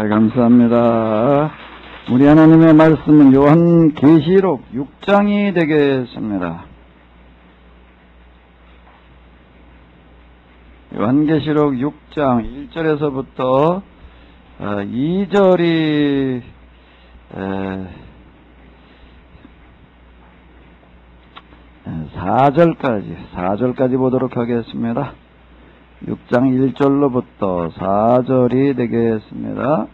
감사합니다. 우리 하나님의 말씀은 요한계시록 6장이 되겠습니다. 요한계시록 6장 1절에서부터 2절이 4절까지 보도록 하겠습니다. 6장 1절로부터 4절이 되겠습니다.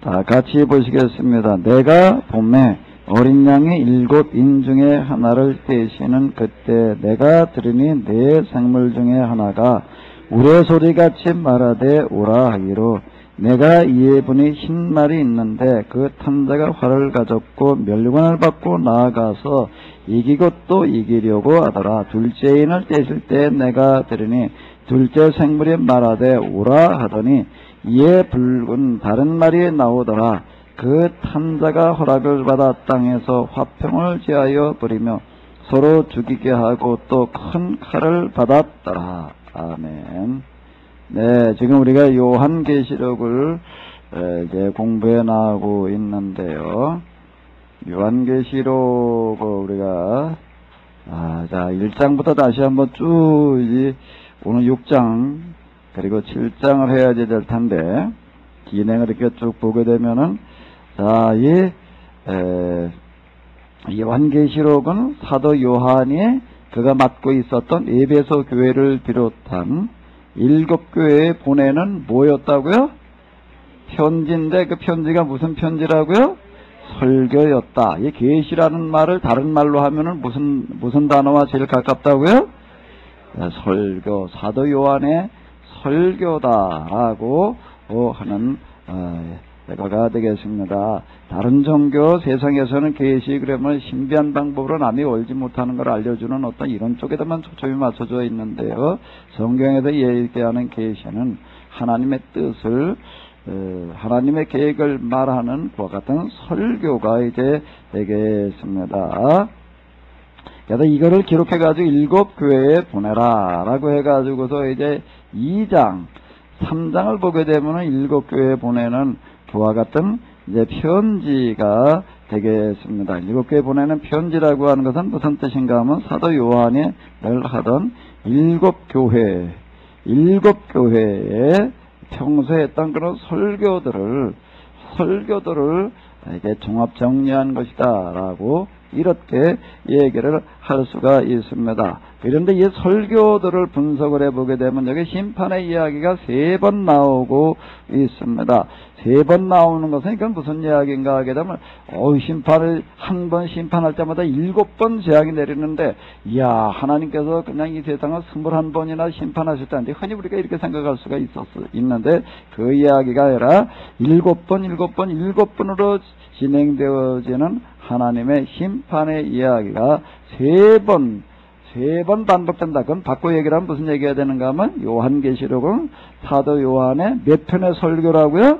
자, 같이 보시겠습니다. 내가 봄에 어린 양의 7인 중에 하나를 떼시는 그때 내가 들으니 네 생물 중에 하나가 우레소리같이 말하되 오라 하기로 내가 이에 보니 흰 말이 있는데 그 탐자가 활을 가졌고 멸류관을 받고 나아가서 이기고 또 이기려고 하더라. 둘째인을 떼실 때 내가 들으니 둘째 생물이 말하되 오라 하더니 이에 붉은 다른 말이 나오더라. 그 탐자가 허락을 받아 땅에서 화평을 제하여 버리며 서로 죽이게 하고 또 큰 칼을 받았더라. 아멘. 네, 지금 우리가 요한계시록을 이제 공부해 나가고 있는데요. 요한계시록 우리가 자 1장부터 다시 한번 쭉 오늘 6장 그리고 7장을 해야지 될 텐데 진행을 이렇게 쭉 보게 되면은 자, 이 요한계시록은 사도 요한이 그가 맡고 있었던 에베소 교회를 비롯한 7교회에 보내는 뭐였다고요? 편지인데 그 편지가 무슨 편지라고요? 설교였다. 이 계시라는 말을 다른 말로 하면은 무슨 단어와 제일 가깝다고요? 설교, 사도 요한의 설교다라고 하는 가 되겠습니다. 다른 종교 세상에서는 계시 그러면 신비한 방법으로 남이 알지 못하는 걸 알려주는 어떤 이런 쪽에다만 초점이 맞춰져 있는데요. 성경에서 얘기하는 계시는 하나님의 뜻을 하나님의 계획을 말하는 그와 같은 설교가 이제 되겠습니다. 그래서 이거를 기록해가지고 7교회에 보내라 라고 해가지고서 이제 2장 3장을 보게 되면은 7교회에 보내는 그와 같은 이제 편지가 되겠습니다. 7교회에 보내는 편지라고 하는 것은 무슨 뜻인가 하면 사도 요한이 늘 하던 7교회에 평소에 했던 그런 설교들을 이게 종합 정리한 것이다라고 이렇게 얘기를 할 수가 있습니다. 그런데 이 설교들을 분석을 해보게 되면 여기 심판의 이야기가 3번 나오고 있습니다. 3번 나오는 것은 이건 무슨 이야기인가 하게 되면 심판을 한 번 심판할 때마다 7번 재앙이 내리는데 이야 하나님께서 그냥 이 세상을 21번이나 심판하실 텐데 흔히 우리가 이렇게 생각할 수가 있는데 그 이야기가 아니라 7번으로 진행되어지는 하나님의 심판의 이야기가 3번 반복된다. 그럼 바꿔 얘기를 하면 무슨 얘기가 되는가 하면 요한계시록은 사도 요한의 몇 편의 설교라고요?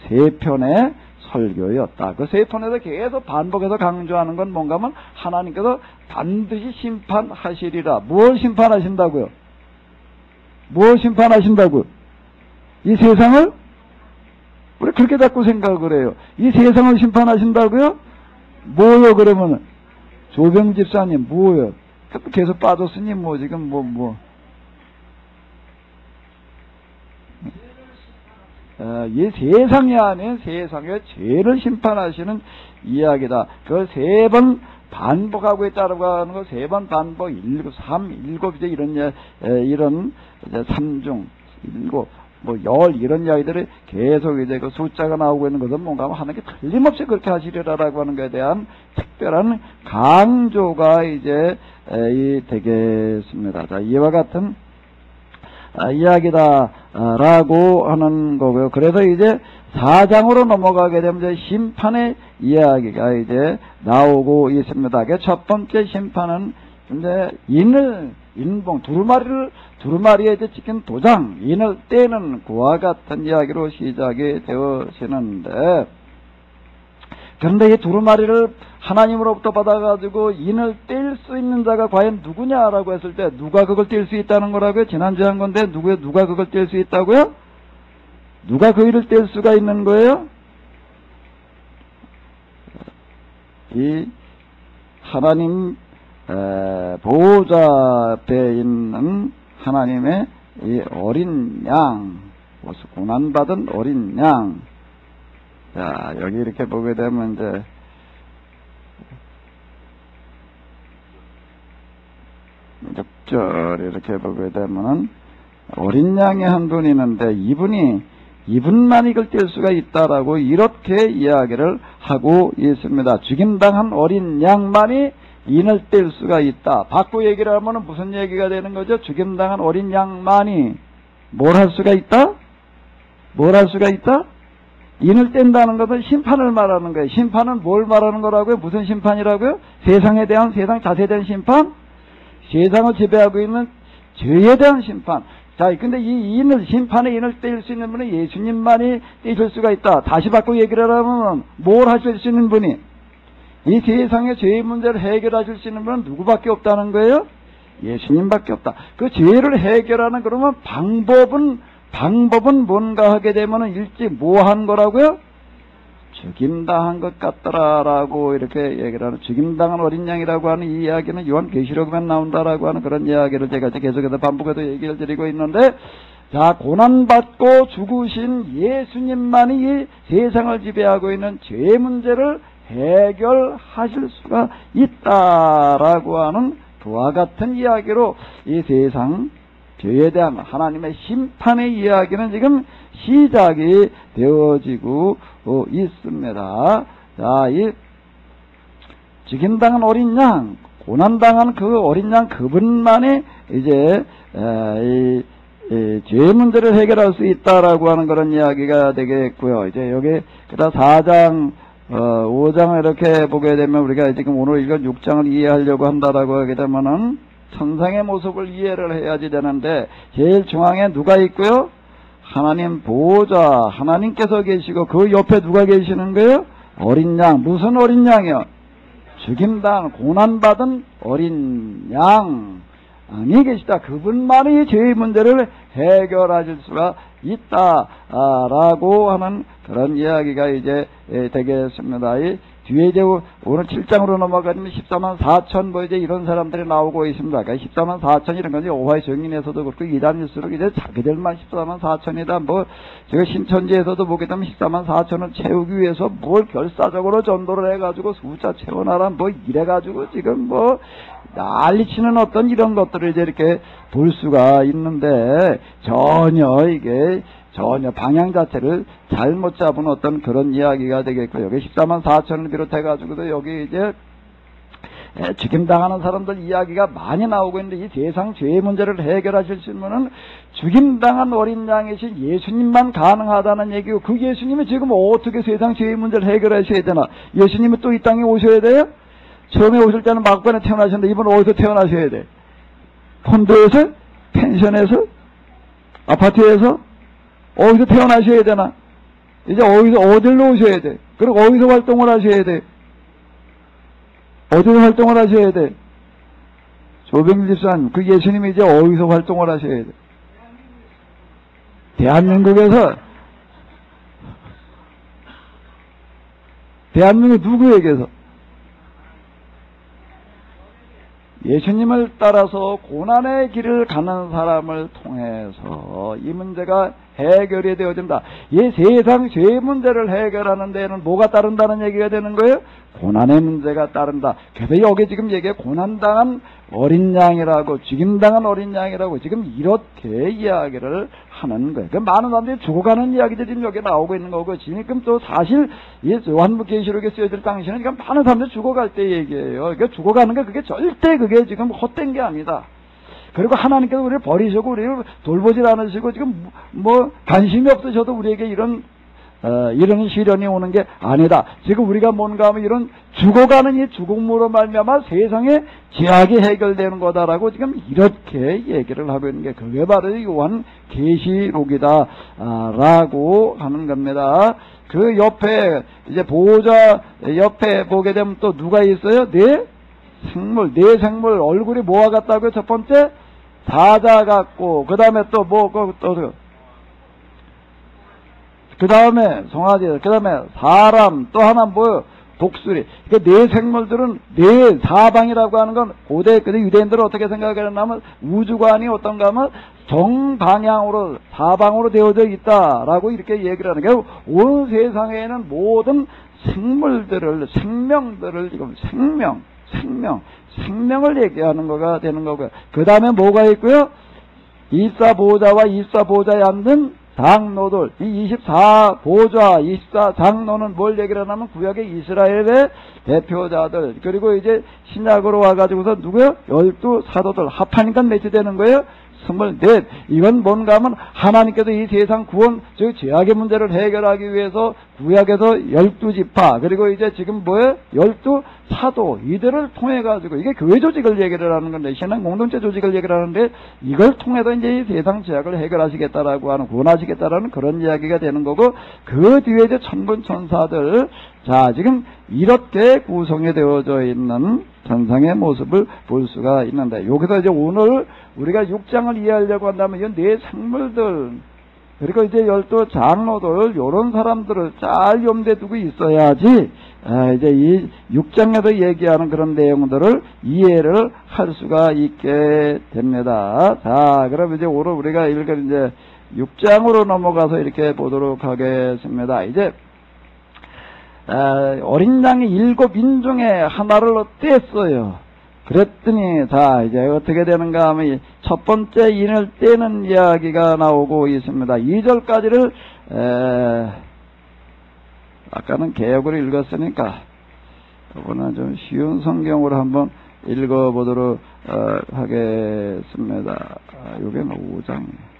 3편의 설교였다. 그 3편에서 계속 반복해서 강조하는 건 뭔가 하면 하나님께서 반드시 심판하시리라. 무엇 심판하신다고요? 무엇 심판하신다고요? 이 세상을? 우리 그렇게 자꾸 생각을 해요. 이 세상을 심판하신다고요? 뭐요 그러면은? 조병 집사님 뭐요? 계속 빠졌으니 뭐 지금 이 세상이 아닌 세상의 죄를 심판하시는 이야기다. 그걸 3번 반복하고 있다라고 하는 거 3번 반복 7 이제 이런 3중 7 열 이런 이야기들이 계속 이제 그 숫자가 나오고 있는 것은 뭔가 하는 게 틀림없이 그렇게 하시리라라고 하는 것에 대한 특별한 강조가 이제 되겠습니다. 자, 이와 같은 이야기다라고 하는 거고요. 그래서 이제 4장으로 넘어가게 되면 이제 심판의 이야기가 이제 나오고 있습니다. 첫 번째 심판은 이제 인봉 두루마리에 이제 찍힌 도장 인을 떼는 그와 같은 이야기로 시작이 되어지는데 그런데 이 두루마리를 하나님으로부터 받아가지고 인을 뗄 수 있는 자가 과연 누구냐라고 했을 때 누가 그걸 뗄 수 있다는 거라고요? 지난주에 한 건데 누가 그걸 뗄 수 있다고요? 누가 그 일을 뗄 수가 있는 거예요? 이 하나님 보호자 앞에 있는 하나님의 이 어린 양, 고난받은 어린 양. 자, 여기 이렇게 보게 되면 이제 6절 이렇게 보게 되면 어린 양의 한 분이 있는데 이분만 이걸 뗄 수가 있다라고 이렇게 이야기를 하고 있습니다. 죽임당한 어린 양만이 인을 뗄 수가 있다. 바꿔 얘기를 하면 무슨 얘기가 되는 거죠? 죽임당한 어린 양만이 뭘 할 수가 있다? 뭘 할 수가 있다? 인을 뗀다는 것은 심판을 말하는 거예요. 심판은 뭘 말하는 거라고요? 무슨 심판이라고요? 세상 자세에 대한 심판? 세상을 지배하고 있는 죄에 대한 심판. 자, 근데 이 심판의 인을 뗄 수 있는 분은 예수님만이 떼실 수가 있다. 다시 바꿔 얘기를 하면 뭘 하실 수 있는 분이? 이 세상의 죄의 문제를 해결하실 수 있는 분은 누구밖에 없다는 거예요? 예수님밖에 없다. 그 죄를 해결하는 그러면 방법은 뭔가 하게 되면은 일찍 뭐 한 거라고요? 죽임당한 것 같더라라고 이렇게 얘기를 하는, 죽임당한 어린 양이라고 하는 이 이야기는 요한계시록에만 나온다라고 하는 그런 이야기를 제가 계속해서 반복해서 얘기를 드리고 있는데, 자, 고난받고 죽으신 예수님만이 이 세상을 지배하고 있는 죄 문제를 해결하실 수가 있다라고 하는 그와 같은 이야기로 이 세상 죄에 대한 하나님의 심판의 이야기는 지금 시작이 되어지고 있습니다. 자, 이 죽임당한 어린 양, 고난당한 그 어린 양 그분만이 이제 죄 문제를 해결할 수 있다라고 하는 그런 이야기가 되겠고요. 이제 여기 그다 4장 5장을 이렇게 보게 되면 우리가 지금 오늘 읽은 6장을 이해하려고 한다라고 하게 되면은 천상의 모습을 이해를 해야지 되는데, 제일 중앙에 누가 있고요? 하나님 보호자, 하나님께서 계시고 그 옆에 누가 계시는 거예요? 어린 양. 무슨 어린 양이요? 죽임당, 고난받은 어린 양이 계시다. 그분만이 죄의 문제를 해결하실 수가 있다라고 하는 그런 이야기가 이제 되겠습니다. 이 뒤에 이제 오늘 7장으로 넘어가면 14만 4천 뭐 이제 이런 사람들이 나오고 있습니다. 그러니까 14만 4천 이런 건지 오하이 정인에서도 그렇고 이단일수록 이제 자기들만 14만 4천이다. 뭐 제가 신천지에서도 보게 되면 14만 4천을 채우기 위해서 뭘 결사적으로 전도를 해가지고 숫자 채워놔라 뭐 이래가지고 지금 뭐 난리치는 어떤 이런 것들을 이제 이렇게 볼 수가 있는데, 전혀 방향 자체를 잘못 잡은 어떤 그런 이야기가 되겠고요. 여기 14만 4천을 비롯해가지고도 여기 이제 죽임당하는 사람들 이야기가 많이 나오고 있는데, 이 세상 죄의 문제를 해결하실 수 있는 죽임당한 어린 양이신 예수님만 가능하다는 얘기고, 그 예수님이 지금 어떻게 세상 죄의 문제를 해결하셔야 되나? 예수님이 또 이 땅에 오셔야 돼요? 처음에 오실 때는 막판에 태어나셨는데 이번은 어디서 태어나셔야 돼? 콘도에서? 펜션에서? 아파트에서? 어디서 태어나셔야 되나? 이제 어디로 오셔야 돼? 그리고 어디서 활동을 하셔야 돼? 어디서 활동을 하셔야 돼? 조병일 집사님, 그 예수님이 이제 어디서 활동을 하셔야 돼? 대한민국에서, 대한민국 누구에게서? 예수님을 따라서 고난의 길을 가는 사람을 통해서 이 문제가 해결이 되어진다. 이 세상 죄의 문제를 해결하는 데에는 뭐가 따른다는 얘기가 되는 거예요? 고난의 문제가 따른다. 그래서 여기 지금 얘기해 고난당한 어린 양이라고, 죽임당한 어린 양이라고 지금 이렇게 이야기를 하는 거예요. 그 많은 사람들이 죽어가는 이야기들이 지금 여기 나오고 있는 거고, 지금 또 사실 이 요한계시록에 쓰여질 당시는 지금 많은 사람들이 죽어갈 때 얘기예요. 그러니까 죽어가는 게 그게 절대 그게 지금 헛된 게 아니다. 그리고 하나님께서 우리를 버리시고 우리를 돌보질 않으시고 지금 뭐 관심이 없으셔도 우리에게 이런 이런 시련이 오는 게 아니다. 지금 우리가 뭔가 하면 이런 죽어가는 이 죽음으로 말미암아 세상에 죄악이 해결되는 거다라고 지금 이렇게 얘기를 하고 있는 게 그게 바로 요한 계시록이다 라고 하는 겁니다. 그 옆에 이제 보호자 옆에 보게 되면 또 누가 있어요? 네 생물 얼굴이 뭐와 같다고요? 첫 번째 사자 같고 그 다음에 또 그 다음에 송아지, 그 다음에 사람, 또 하나 뭐요? 독수리. 그러니까 네 생물들은 네 사방이라고 하는 건 고대 유대인들은 어떻게 생각하냐면 우주관이 어떤가 하면 정방향으로 사방으로 되어져 있다라고 이렇게 얘기를 하는 거예요. 온 세상에는 모든 생물들을 생명들을 지금 생명을 얘기하는 거가 되는 거고요. 그 다음에 뭐가 있고요? 이사보좌와 이사보좌에 앉는 장로들, 이 24보좌, 24장로는 뭘 얘기를 하냐면 구약의 이스라엘의 대표자들, 그리고 이제 신약으로 와가지고서 누구요? 12사도들 합하니까 몇이 되는 거예요? 24. 이건 뭔가 하면 하나님께서 이 세상 구원, 즉 죄악의 문제를 해결하기 위해서 구약에서 12지파, 그리고 이제 지금 뭐예요? 12사도, 이들을 통해 가지고 이게 교회 조직을 얘기를 하는 건데, 신앙 공동체 조직을 얘기를 하는데, 이걸 통해서 이제 이 세상 죄악을 해결하시겠다라고 하는, 구원하시겠다라는 그런 이야기가 되는 거고, 그 뒤에 이제 천군 천사들, 자 지금 이렇게 구성이 되어져 있는 전상의 모습을 볼 수가 있는데, 여기서 이제 오늘 우리가 6장을 이해하려고 한다면 이 네 생물들, 그리고 이제 12장로들, 요런 사람들을 잘 염두에 두고 있어야지 이제 이 6장에서 얘기하는 그런 내용들을 이해를 할 수가 있게 됩니다. 자, 그럼 이제 오늘 우리가 읽은 이제 6장으로 넘어가서 이렇게 보도록 하겠습니다. 이제 어린 양이 7인중에 하나를 떼었어요. 그랬더니 자 이제 어떻게 되는가 하면 첫 번째 인을 떼는 이야기가 나오고 있습니다. 2절까지를 아까는 개역으로 읽었으니까 이번엔 좀 쉬운 성경으로 한번 읽어보도록 하겠습니다. 요게 5장이에요.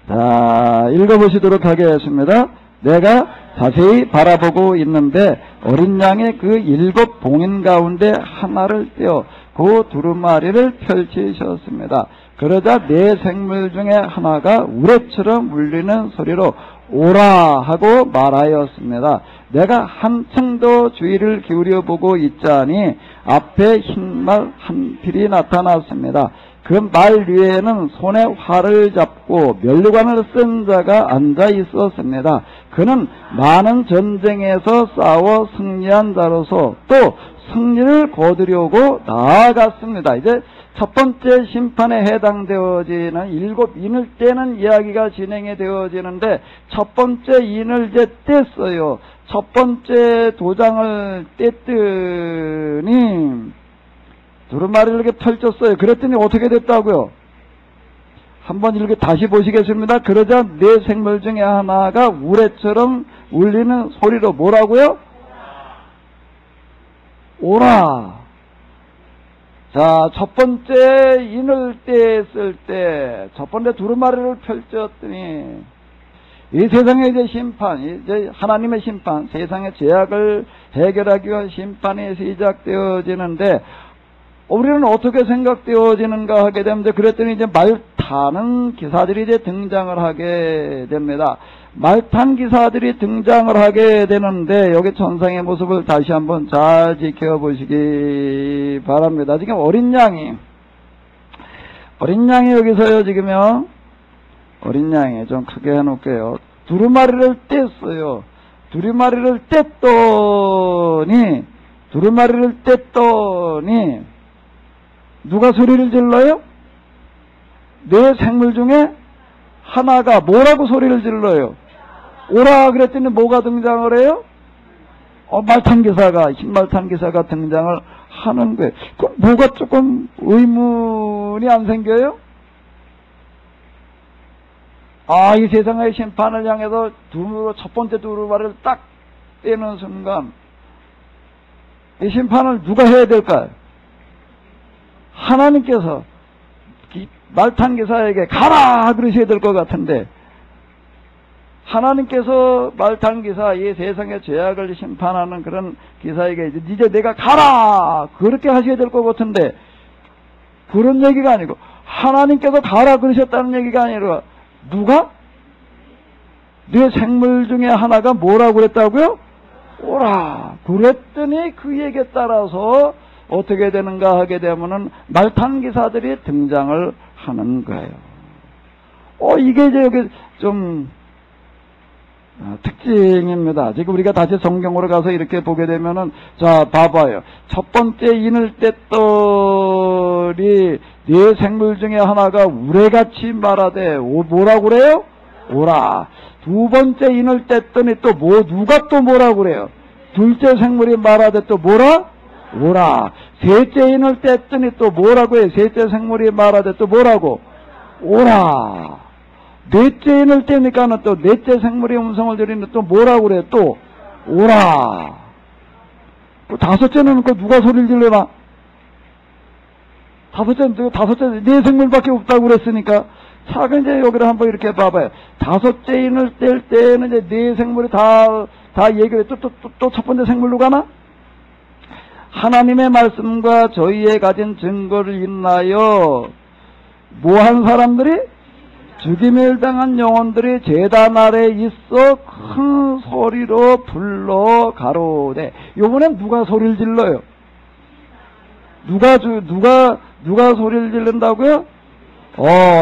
자, 읽어보시도록 하겠습니다. 내가 자세히 바라보고 있는데 어린 양의 그 7 봉인 가운데 하나를 떼어 그 두루마리를 펼치셨습니다. 그러자 네 생물 중에 하나가 우레처럼 울리는 소리로 오라 하고 말하였습니다. 내가 한층 더 주의를 기울여 보고 있자니 앞에 흰 말 한 필이 나타났습니다. 그 말 위에는 손에 활을 잡고 면류관을 쓴 자가 앉아 있었습니다. 그는 많은 전쟁에서 싸워 승리한 자로서 또 승리를 거두려고 나아갔습니다. 이제 첫 번째 심판에 해당되어지는 7인을 떼는 이야기가 진행이 되어지는데 첫 번째 인을 이제 뗐어요. 첫 번째 도장을 뗐더니 두루마리를 이렇게 펼쳤어요. 그랬더니 어떻게 됐다고요? 한번 이렇게 다시 보시겠습니다. 그러자 네 생물 중에 하나가 우레처럼 울리는 소리로 뭐라고요? 오라. 자, 첫 번째 인을 떼었을 때, 첫 번째 두루마리를 펼쳤더니, 이 세상의 이제 심판, 이제 하나님의 심판, 세상의 죄악을 해결하기 위한 심판이 시작되어지는데, 우리는 어떻게 생각되어지는가 하게 되면, 그랬더니 이제 말 타는 기사들이 이제 등장을 하게 됩니다. 말 탄 기사들이 등장을 하게 되는데, 여기 천상의 모습을 다시 한번 잘 지켜보시기 바랍니다. 지금 어린 양이 여기서요, 지금요, 어린 양이 좀 크게 해놓을게요. 두루마리를 뗐어요. 두루마리를 뗐더니, 누가 소리를 질러요? 네 생물 중에 하나가 뭐라고 소리를 질러요? 오라 그랬더니 뭐가 등장을 해요? 말탄 기사가, 흰말탄 기사가 등장을 하는 거예요. 그럼 뭐가 조금 의문이 안 생겨요? 이 세상의 심판을 향해서 첫 번째 두루마리를 딱 떼는 순간, 이 심판을 누가 해야 될까요? 하나님께서 말탄기사에게 가라 그러셔야 될 것 같은데, 하나님께서 말탄기사, 이 세상의 죄악을 심판하는 그런 기사에게 이제 내가 가라 그렇게 하셔야 될 것 같은데, 그런 얘기가 아니고 하나님께서 가라 그러셨다는 얘기가 아니라 누가? 네 생물 중에 하나가 뭐라고 그랬다고요? 오라 그랬더니 그 얘기에 따라서 어떻게 되는가 하게 되면은 말탄기사들이 등장을 하는 거예요. 이게 이제 여기 좀 특징입니다. 지금 우리가 다시 성경으로 가서 이렇게 보게 되면은, 자, 봐봐요. 첫 번째 인을 뗐더니 네 생물 중에 하나가 우레같이 말하되, 뭐라고 그래요? 오라. 두 번째 인을 뗐더니 또 누가 또 뭐라고 그래요? 둘째 생물이 말하되 또 뭐라? 오라. 셋째 인을 뗐더니 또 뭐라고 해요? 셋째 생물이 말하되 또 뭐라고? 오라. 넷째 인을 떼니까는 또 넷째 생물의 음성을 들으니 또 뭐라고 그래? 또 오라. 또 다섯째는 그 누가 소리를 질러나? 다섯째 네 생물밖에 없다고 그랬으니까. 자, 이제 여기를 한번 이렇게 봐봐요. 다섯째 인을 뗄 때는 이제 네 생물이 다 얘기를 해. 또 첫 번째 생물로 가나? 하나님의 말씀과 저희의 가진 증거를 인하여 뭐한 사람들이? 죽임을 당한 영혼들이 제단 아래 있어 큰 소리로 불러 가로되. 요번엔 누가 소리를 질러요? 누가 소리를 질른다고요?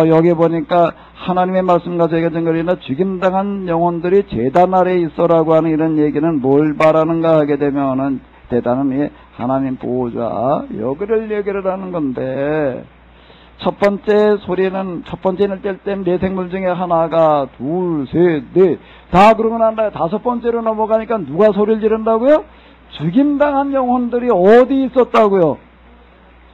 여기 보니까 하나님의 말씀과 저희가 증거리나 죽임당한 영혼들이 제단 아래 있어라고 하는 이런 얘기는 뭘 바라는가 하게 되면은 대단한 하나님 보호자 여기를 얘기를 하는 건데, 첫 번째 소리는, 첫 번째는 뗄 때는 네 생물 중에 하나가 둘, 셋, 넷, 다 그러고 난 다음에 다섯 번째로 넘어가니까 누가 소리를 지른다고요? 죽임당한 영혼들이 어디 있었다고요?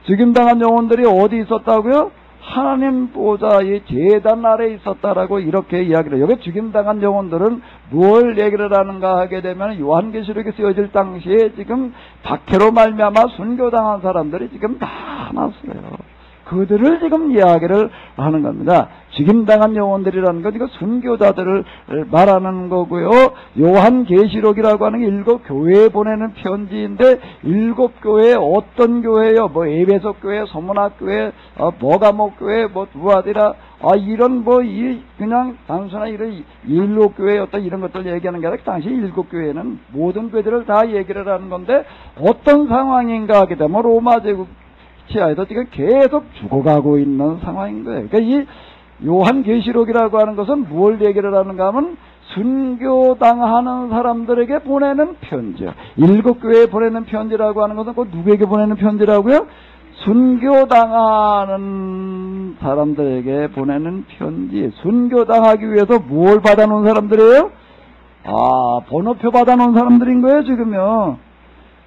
죽임당한 영혼들이 어디 있었다고요? 하나님 보좌의 제단 아래 있었다라고 이렇게 이야기를 해요. 여기 죽임당한 영혼들은 뭘 얘기를 하는가 하게 되면 요한계시록에 쓰여질 당시에 지금 박해로 말미암아 순교당한 사람들이 지금 많았어요. 그들을 지금 이야기를 하는 겁니다. 죽임당한 영혼들이라는 건 이거 순교자들을 말하는 거고요. 요한계시록이라고 하는 게 7 교회에 보내는 편지인데 7 교회 어떤 교회요? 뭐 에베소 교회, 소문학 교회, 버가모 교회, 뭐 두아디라, 이런 그냥 단순한 이런 7 교회 어떤 이런 것들 얘기하는 게 아니라 당시 7 교회는 모든 교회들을 다 얘기를 하는 건데, 어떤 상황인가 하게 되면 로마 제국 치하에서 지금 계속 죽어가고 있는 상황인 거예요. 그러니까 이 요한계시록이라고 하는 것은 무엇을 얘기를 하는가 하면 순교당하는 사람들에게 보내는 편지요. 7 교회에 보내는 편지라고 하는 것은 그 누구에게 보내는 편지라고요? 순교당하는 사람들에게 보내는 편지. 순교당하기 위해서 뭘 받아놓은 사람들이에요? 번호표 받아놓은 사람들인 거예요, 지금요.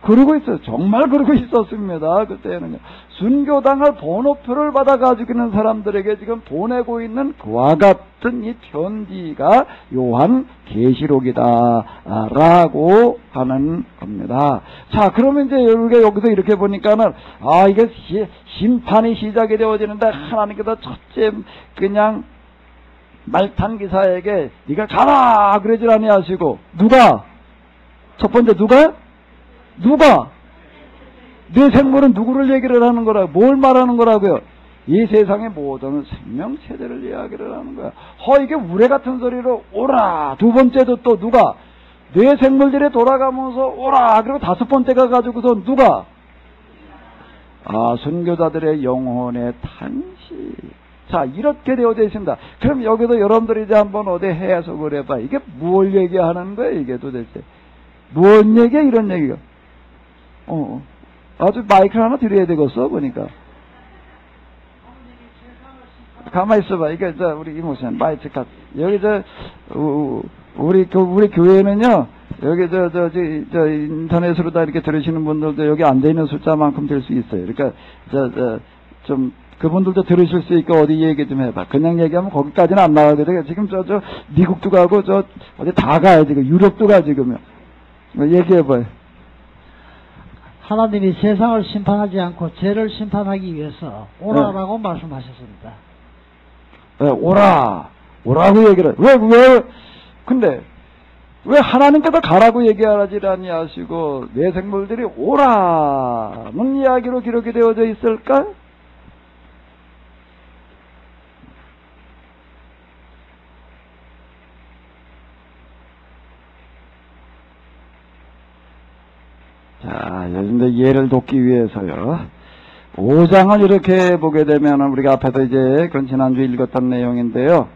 그러고 있어요. 정말 그러고 있었습니다. 그때는요. 순교당할 번호표를 받아가지고 있는 사람들에게 지금 보내고 있는 그와 같은 이 편지가 요한계시록이다라고 하는 겁니다. 자, 그러면 이제 우리가 여기서 이렇게 보니까는, 이게 심판이 시작이 되어지는데 하나님께서 첫째 그냥 말탄기사에게 네가 가라 그러질 아니하시고, 누가? 첫 번째 누가? 네 생물은 누구를 얘기를 하는 거라고? 뭘 말하는 거라고요? 이 세상의 모든 생명체들을 이야기를 하는 거야. 이게 우레 같은 소리로 오라. 두 번째도 또 누가? 네 생물들이 돌아가면서 오라. 그리고 다섯 번째가 가지고서 누가? 순교자들의 영혼의 탄식. 자, 이렇게 되어져 있습니다. 그럼 여기서 여러분들이 이제 한번 어디 해석을 해봐. 이게 뭘 얘기하는 거예요, 이게 도대체? 뭔 얘기야, 이런 얘기가? 아주 마이크를 하나 드려야 되겠어, 보니까. 가만히 있어봐. 이게, 우리 이모션, 마이크 여기, 우리 교회는요, 여기, 인터넷으로 다 이렇게 들으시는 분들도 여기 앉아있는 숫자만큼 될 수 있어요. 그러니까, 그분들도 들으실 수 있고 어디 얘기 좀 해봐. 그냥 얘기하면 거기까지는 안 나가거든요. 지금 미국도 가고, 어디 다 가요, 지금. 유럽도 가, 지금요. 얘기해봐요. 하나님이 세상을 심판하지 않고 죄를 심판하기 위해서 오라라고 말씀하셨습니다. 네, 오라고 얘기를, 근데, 왜 하나님께서 가라고 얘기하지 아니하시고, 내 생물들이 오라는 이야기로 기록이 되어져 있을까? 자, 요즘도 예를 돕기 위해서요. 5장을 이렇게 보게 되면 우리가 앞에서 이제 지난주 읽었던 내용인데요.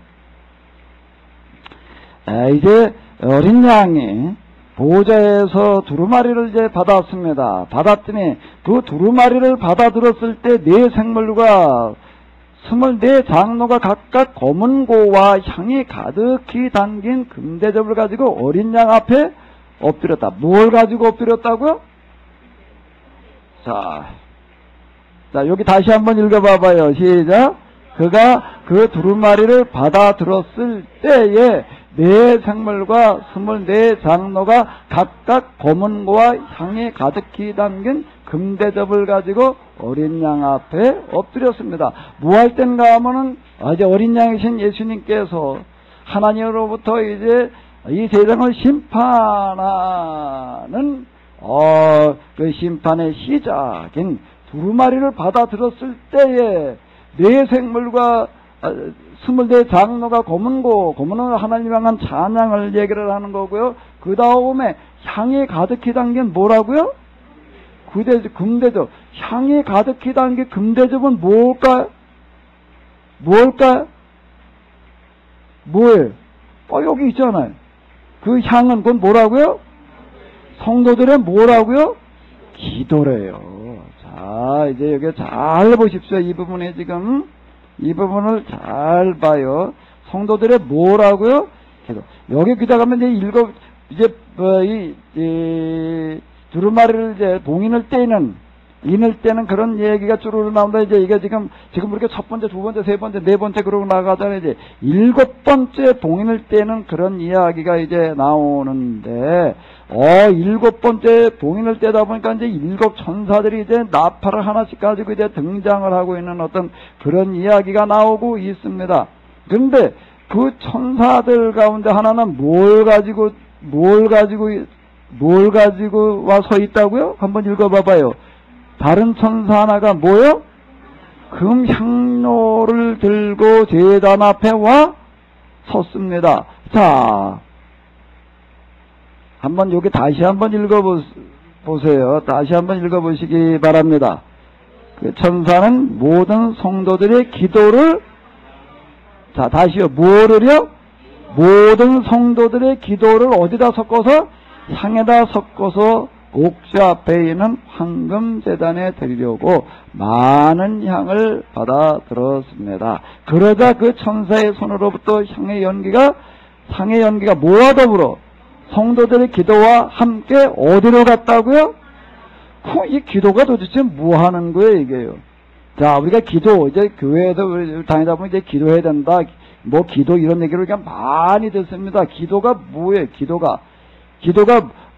이제 어린 양이 보호자에서 두루마리를 이제 받았습니다. 받았더니 그 두루마리를 받아들었을 때 네 생물과 24 장로가 각각 검은 고와 향이 가득히 담긴 금대접을 가지고 어린 양 앞에 엎드렸다. 뭘 가지고 엎드렸다고요? 자, 여기 다시 한번 읽어봐봐요. 시작. 그가 그 두루마리를 받아들었을 때에 네 생물과 24 장로가 각각 검은 고와 향이 가득히 담긴 금대접을 가지고 어린 양 앞에 엎드렸습니다. 뭐 할 땐가 하면은 이제 어린 양이신 예수님께서 하나님으로부터 이제 이 세상을 심판하는 그 심판의 시작인 두루마리를 받아들었을 때에 네 생물과 24 장로가 검은은 하나님 향한 찬양을 얘기를 하는 거고요. 그 다음에 향이 가득히 담긴 뭐라고요? 금대접. 향이 가득히 담긴 금대접은 뭘까요? 뭐예요? 여기 있잖아요. 그 향은 그건 뭐라고요? 성도들의 뭐라고요? 기도래요. 자, 이제 여기 잘 보십시오. 이 부분에 지금 이 부분을 잘 봐요. 성도들의 뭐라고요? 기도. 여기 기다가면 이제 두루마리를 이제 봉인을 떼는 그런 얘기가 쭈루루 나온다. 이제 이게 지금 이렇게 첫 번째, 두 번째, 세 번째, 네 번째 그러고 나가잖아요. 이제 7번째 봉인을 떼는 그런 이야기가 이제 나오는데, 7번째 봉인을 떼다 보니까 이제 7 천사들이 이제 나팔을 하나씩 가지고 이제 등장을 하고 있는 어떤 그런 이야기가 나오고 있습니다. 근데 그 천사들 가운데 하나는 뭘 가지고 와 서 있다고요? 한번 읽어봐봐요. 다른 천사 하나가 뭐요? 금향로를 들고 제단 앞에 와 섰습니다. 자, 한번 여기 다시 한번 읽어보세요. 다시 한번 읽어보시기 바랍니다. 그 천사는 모든 성도들의 기도를, 자, 다시요. 뭐를요? 모든 성도들의 기도를 어디다 섞어서? 향에다 섞어서 옥주 앞에 있는 황금 제단에 드리려고 많은 향을 받아 들었습니다. 그러자 그 천사의 손으로부터 향의 연기가 뭐와 더불어 성도들의 기도와 함께 어디로 갔다고요? 이 기도가 도대체 뭐 하는 거예요, 이게요? 자, 우리가 기도, 이제 교회에서 다니다 보면 이제 기도해야 된다. 기도 이런 얘기를 그냥 많이 듣습니다. 기도가 뭐예요, 기도가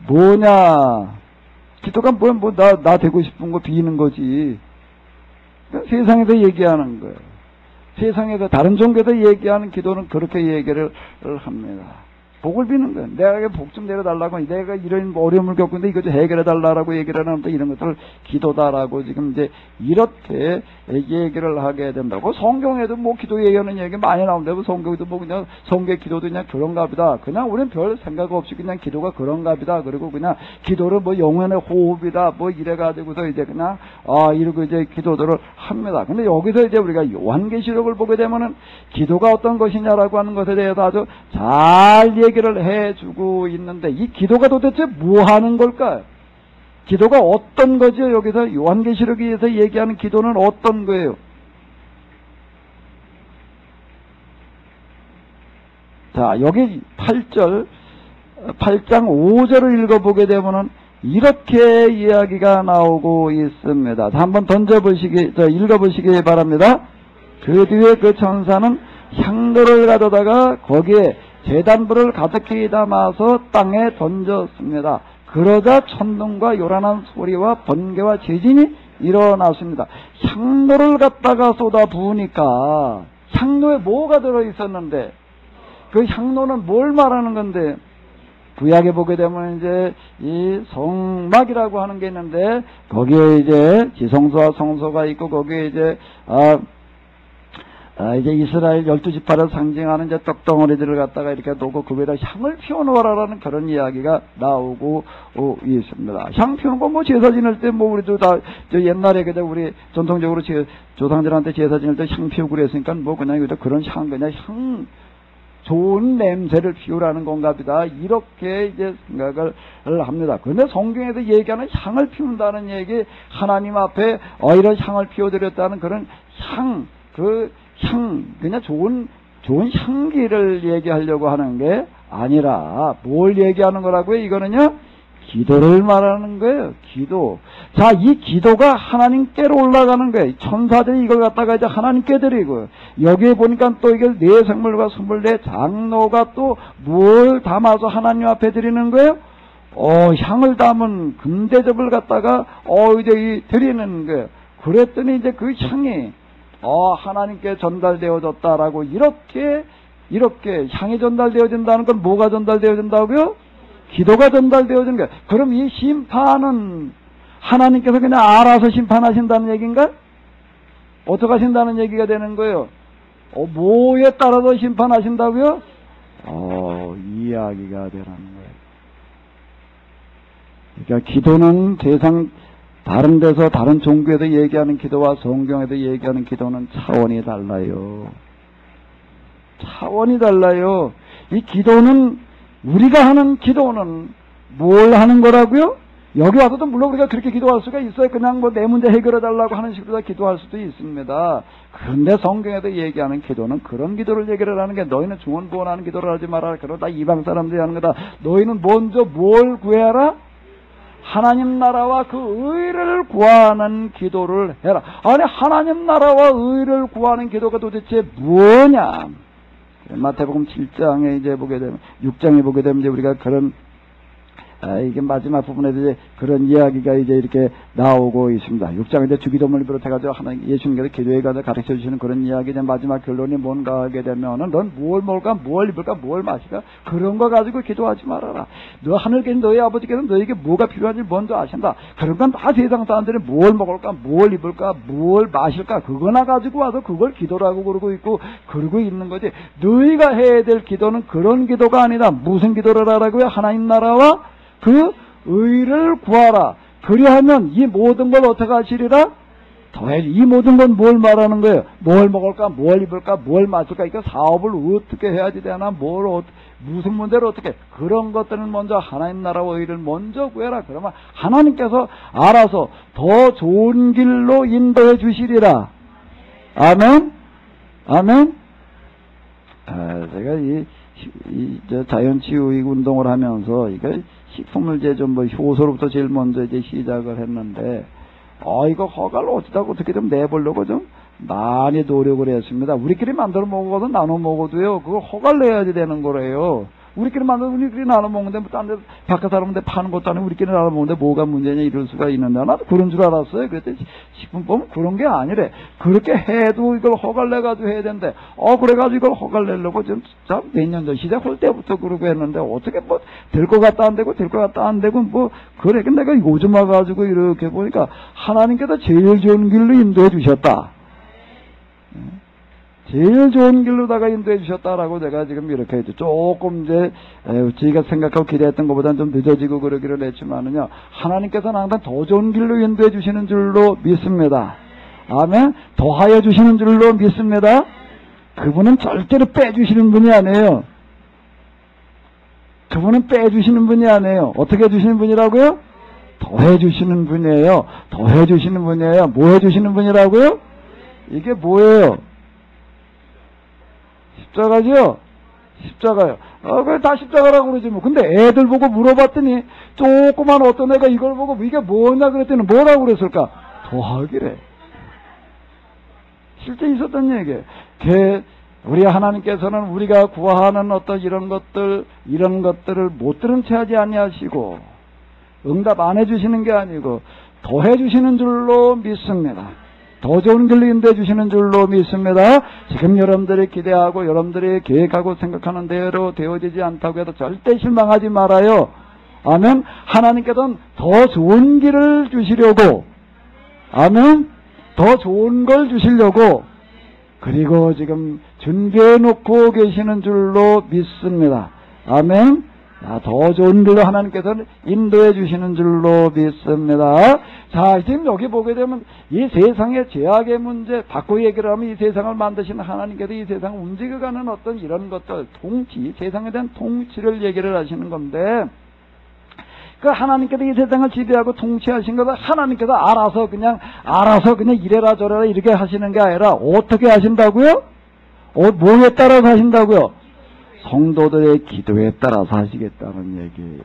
뭐냐? 기도가 나 되고 싶은 거 비는 거지. 그러니까 세상에서 얘기하는 거예요. 세상에서 다른 종교에서 얘기하는 기도는 그렇게 얘기를 합니다. 복을 비는 거예요. 내가 복 좀 내려달라고, 내가 이런 어려움을 겪고 있는데 이거 좀 해결해달라고 얘기를 하는데 이런 것들을 기도다라고 지금 이제 이렇게 얘기를 하게 된다고. 성경에도 기도 얘기하는 얘기 많이 나오는데 성경에도 그냥 성경의 기도도 그냥 그런가 보다. 그냥 우리는 별 생각 없이 그냥 기도가 그런가 보다. 그리고 그냥 기도를 영혼의 호흡이다 이래가지고서 이제 그냥 이러고 이제 기도들을 합니다. 근데 여기서 이제 우리가 요한계시록을 보게 되면은 기도가 어떤 것이냐라고 하는 것에 대해서 아주 잘 얘기를 해주고 있는데 이 기도가 도대체 뭐 하는 걸까요? 기도가 어떤 거죠? 여기서 요한계시록에서 얘기하는 기도는 어떤 거예요? 자, 여기 8장 5절을 읽어보게 되면은 이렇게 이야기가 나오고 있습니다. 한번 읽어보시기 바랍니다. 그 뒤에 그 천사는 향로를 가져다가 거기에 제단불을 가득히 담아서 땅에 던졌습니다. 그러자 천둥과 요란한 소리와 번개와 재진이 일어났습니다. 향로를 갖다가 쏟아 부으니까 향로에 뭐가 들어있었는데 그 향로는 뭘 말하는 건데 구약에 보게 되면 이제 이 성막이라고 하는 게 있는데 거기에 이제 지성소와 성소가 있고 거기에 이제 이제 이스라엘 12지파를 상징하는 이제 떡덩어리들을 갖다가 이렇게 놓고 그 위에다 향을 피워놓아라라는 그런 이야기가 나오고 있습니다. 향 피우는 건 뭐 제사 지낼 때 뭐 우리도 다 저 옛날에 그냥 우리 전통적으로 조상들한테 제사 지낼 때 향 피우고 그랬으니까 뭐 그냥 그런 향 그냥 향 좋은 냄새를 피우라는 건가 보다 이렇게 이제 생각을 합니다. 그런데 성경에서 얘기하는 향을 피운다는 얘기 하나님 앞에 이런 향을 피워드렸다는 그런 그냥 좋은 향기를 얘기하려고 하는 게 아니라 뭘 얘기하는 거라고요? 이거는요 기도를 말하는 거예요. 기도. 자, 이 기도가 하나님께로 올라가는 거예요. 천사들이 이걸 갖다가 이제 하나님께 드리고 여기에 보니까 또 이게 내 생물과 선물 내 장로가 또 뭘 담아서 하나님 앞에 드리는 거예요? 향을 담은 금대접을 갖다가 이제 드리는 거예요. 그랬더니 이제 그 향이 하나님께 전달되어졌다라고 이렇게 향이 전달되어진다는 건 뭐가 전달되어진다고요? 기도가 전달되어진 거예요. 그럼 이 심판은 하나님께서 그냥 알아서 심판하신다는 얘기인가? 어떻게 하신다는 얘기가 되는 거예요? 뭐에 따라서 심판하신다고요? 이야기가 되는 거예요. 그러니까 기도는 다른 데서 다른 종교에도 얘기하는 기도와 성경에도 얘기하는 기도는 차원이 달라요. 차원이 달라요. 이 기도는 우리가 하는 기도는 뭘 하는 거라고요? 여기 와서도 물론 우리가 그렇게 기도할 수가 있어요. 그냥 뭐 내 문제 해결해 달라고 하는 식으로 다 기도할 수도 있습니다. 그런데 성경에도 얘기하는 기도는 그런 기도를 얘기를 하는 게 너희는 중언부언하는 기도를 하지 마라. 그러다 이방 사람들이 하는 거다. 너희는 먼저 뭘 구해라? 하나님 나라와 그 의를 구하는 기도를 해라. 아니 하나님 나라와 의를 구하는 기도가 도대체 뭐냐? 마태복음 7장에 이제 보게 되면 6장에 보게 되면 이제 우리가 그런 이게 마지막 부분에서 이제 그런 이야기가 이제 이렇게 나오고 있습니다. 6장에 이제 주기도문을 비롯해가지고 하나님 예수님께서 기도에 가서 가르쳐 주시는 그런 이야기 이제 마지막 결론이 뭔가 하게 되면은 넌 뭘 먹을까, 뭘 입을까, 뭘 마실까 그런 거 가지고 기도하지 말아라. 너 하늘 계신 너희 아버지께서 너에게 뭐가 필요한지 먼저 아신다. 그런 건 다 세상 사람들이 뭘 먹을까, 뭘 입을까, 뭘 마실까 그거나 가지고 와서 그걸 기도라고 그러고 있고 그러고 있는 거지. 너희가 해야 될 기도는 그런 기도가 아니다. 무슨 기도를 하라고요? 하나님 나라와 그 의를 구하라. 그리하면 이 모든 걸 어떻게 하시리라? 이 모든 건 뭘 말하는 거예요? 뭘 먹을까? 뭘 입을까? 뭘 마실까? 이거 사업을 어떻게 해야지 되나? 무슨 문제를 어떻게? 그런 것들은 먼저 하나님 나라와 의를 먼저 구해라. 그러면 하나님께서 알아서 더 좋은 길로 인도해 주시리라. 아멘? 아멘? 제가 저 자연치유 운동을 하면서 이거 식품을 이제 좀 효소로부터 제일 먼저 이제 시작을 했는데 이거 허가를 어떻게 좀 내보려고 좀 많이 노력을 했습니다. 우리끼리 만들어 먹어도 나눠 먹어도요 그걸 허가를 내야지 되는 거래요. 우리끼리 만들어 우리끼리 나눠 먹는데 뭐 딴 데 바깥 사람한테 파는 것도 아니고 우리끼리 나눠 먹는데 뭐가 문제냐 이럴 수가 있는데 나도 그런 줄 알았어요. 그랬더니 식품법은 그런 게 아니래. 그렇게 해도 이걸 허가를 내가지고 해야 되는데 그래가지고 이걸 허가를 내려고 좀 몇 년 전 시작할 때부터 그러고 했는데 어떻게 뭐 될 것 같다 안 되고 될 것 같다 안 되고 뭐 그래. 내가 요즘 와가지고 이렇게 보니까 하나님께서 제일 좋은 길로 인도해 주셨다. 제일 좋은 길로다가 인도해 주셨다라고 제가 지금 이렇게 했죠. 조금 이제 저희가 생각하고 기대했던 것보다는 좀 늦어지고 그러기를 했지만은요 하나님께서는 항상 더 좋은 길로 인도해 주시는 줄로 믿습니다. 아멘. 더하여 주시는 줄로 믿습니다. 그분은 절대로 빼주시는 분이 아니에요. 그분은 빼주시는 분이 아니에요. 어떻게 해주시는 분이라고요? 더해주시는 분이에요. 더해주시는 분이에요. 뭐 해주시는 분이라고요? 이게 뭐예요? 십자가죠? 십자가요. 그래 다 십자가라고 그러지 뭐. 근데 애들 보고 물어봤더니 조그만 어떤 애가 이걸 보고 이게 뭐냐 그랬더니 뭐라고 그랬을까? 더하기래. 실제 있었던 얘기예요. 우리 하나님께서는 우리가 구하는 어떤 이런 것들을 못 들은 채 하지 아니하시고 응답 안 해주시는 게 아니고 더 해주시는 줄로 믿습니다. 더 좋은 길로 인도해 주시는 줄로 믿습니다. 지금 여러분들이 기대하고 여러분들이 계획하고 생각하는 대로 되어지지 않다고 해도 절대 실망하지 말아요. 아멘. 하나님께서는 더 좋은 길을 주시려고, 아멘, 더 좋은 걸 주시려고 그리고 지금 준비해 놓고 계시는 줄로 믿습니다. 아멘. 더 좋은 길로 하나님께서는 인도해 주시는 줄로 믿습니다. 자, 지금 여기 보게 되면 이 세상의 죄악의 문제, 바꿔 얘기를 하면 이 세상을 만드신 하나님께서 이 세상을 움직여가는 어떤 이런 것들, 통치, 세상에 대한 통치를 얘기를 하시는 건데, 그 하나님께서 이 세상을 지배하고 통치하신 것은 하나님께서 알아서 그냥 이래라 저래라 이렇게 하시는 게 아니라 어떻게 하신다고요? 뭐에 따라서 하신다고요? 성도들의 기도에 따라서 하시겠다는 얘기예요.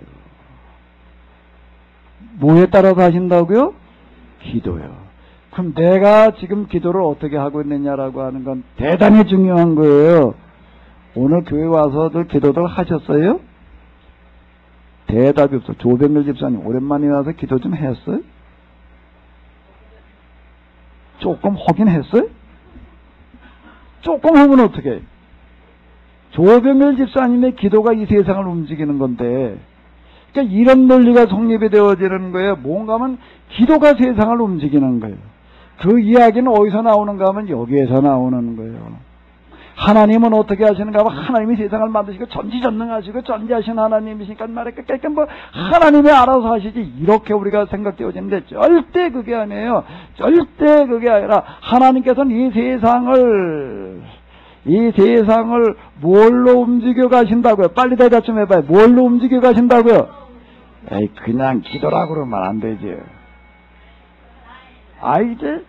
뭐에 따라서 하신다고요? 기도요. 그럼 내가 지금 기도를 어떻게 하고 있느냐라고 하는 건 대단히 중요한 거예요. 오늘 교회 와서들 기도들 하셨어요? 대답이 없어. 조병렬 집사님 오랜만에 와서 기도 좀 했어요? 조금 하긴 했어요? 조금 하면 어떻게 해요? 조병렬 집사님의 기도가 이 세상을 움직이는 건데, 그러니까 이런 논리가 성립이 되어지는 거예요. 뭔가 하면 기도가 세상을 움직이는 거예요. 그 이야기는 어디서 나오는가 하면 여기에서 나오는 거예요. 하나님은 어떻게 하시는가 하면 하나님이 세상을 만드시고 전지전능하시고 전지하신 하나님이시니까 말이야. 그러니까 뭐 하나님이 알아서 하시지 이렇게 우리가 생각되어지는데 절대 그게 아니에요. 절대 그게 아니라 하나님께서는 이 세상을 뭘로 움직여 가신다고요? 빨리 대답 좀 해봐요. 뭘로 움직여 가신다고요? 에이, 그냥 기도라고 그러면 안 되지. 이제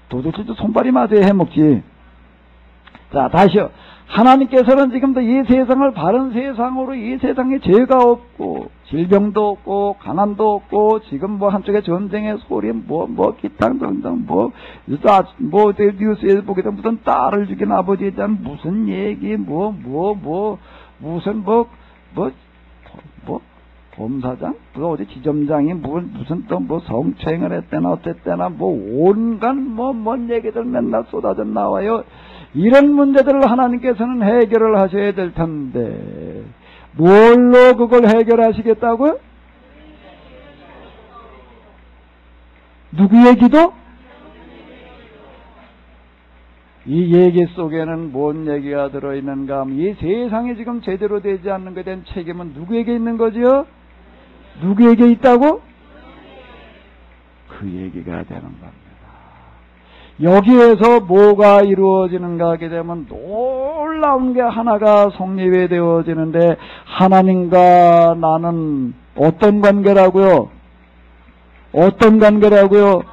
도둑질도 손발이 맞아야 해먹지. 자, 다시요. 하나님께서는 지금도 이 세상을 바른 세상으로, 이 세상에 죄가 없고 질병도 없고 가난도 없고 지금 뭐 한쪽에 전쟁의 소리 기탕등등 뉴스에서 보게 되면 무슨 딸을 죽인 아버지에 대한 무슨 얘기 무슨 검사장 어디 지점장이 무슨 또 성추행을 했대나 어땠대나 온갖 뭔 얘기들 맨날 쏟아져 나와요. 이런 문제들을 하나님께서는 해결을 하셔야 될 텐데 뭘로 그걸 해결하시겠다고요? 누구의 기도? 이 얘기 속에는 뭔 얘기가 들어있는가 하면 이 세상에 지금 제대로 되지 않는 것에 대한 책임은 누구에게 있는 거지요? 누구에게 있다고? 그 얘기가 되는 겁니다. 여기에서 뭐가 이루어지는가 하게 되면 놀라운 게 하나가 성립이 되어지는데, 하나님과 나는 어떤 관계라고요? 어떤 관계라고요?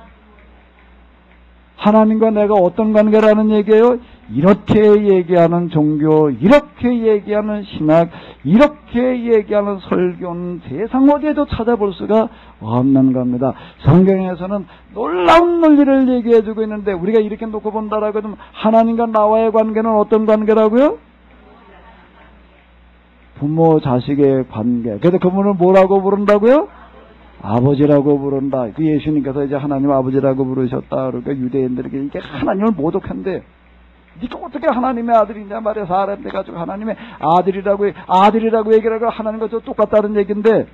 하나님과 내가 어떤 관계라는 얘기예요? 이렇게 얘기하는 종교, 이렇게 얘기하는 신학, 이렇게 얘기하는 설교는 세상 어디에도 찾아볼 수가 없는 겁니다. 성경에서는 놀라운 논리를 얘기해주고 있는데 우리가 이렇게 놓고 본다라고 하면 하나님과 나와의 관계는 어떤 관계라고요? 부모 자식의 관계. 그래서 그분을 뭐라고 부른다고요? 아버지라고 부른다. 그 예수님께서 이제 하나님 아버지라고 부르셨다. 그러니까 유대인들에게 이게 하나님을 모독한대. 니가 어떻게 하나님의 아들이냐 말이야. 사람 돼가지고 하나님의 아들이라고 얘기를 하고 하나님과 저 똑같다는 얘기인데,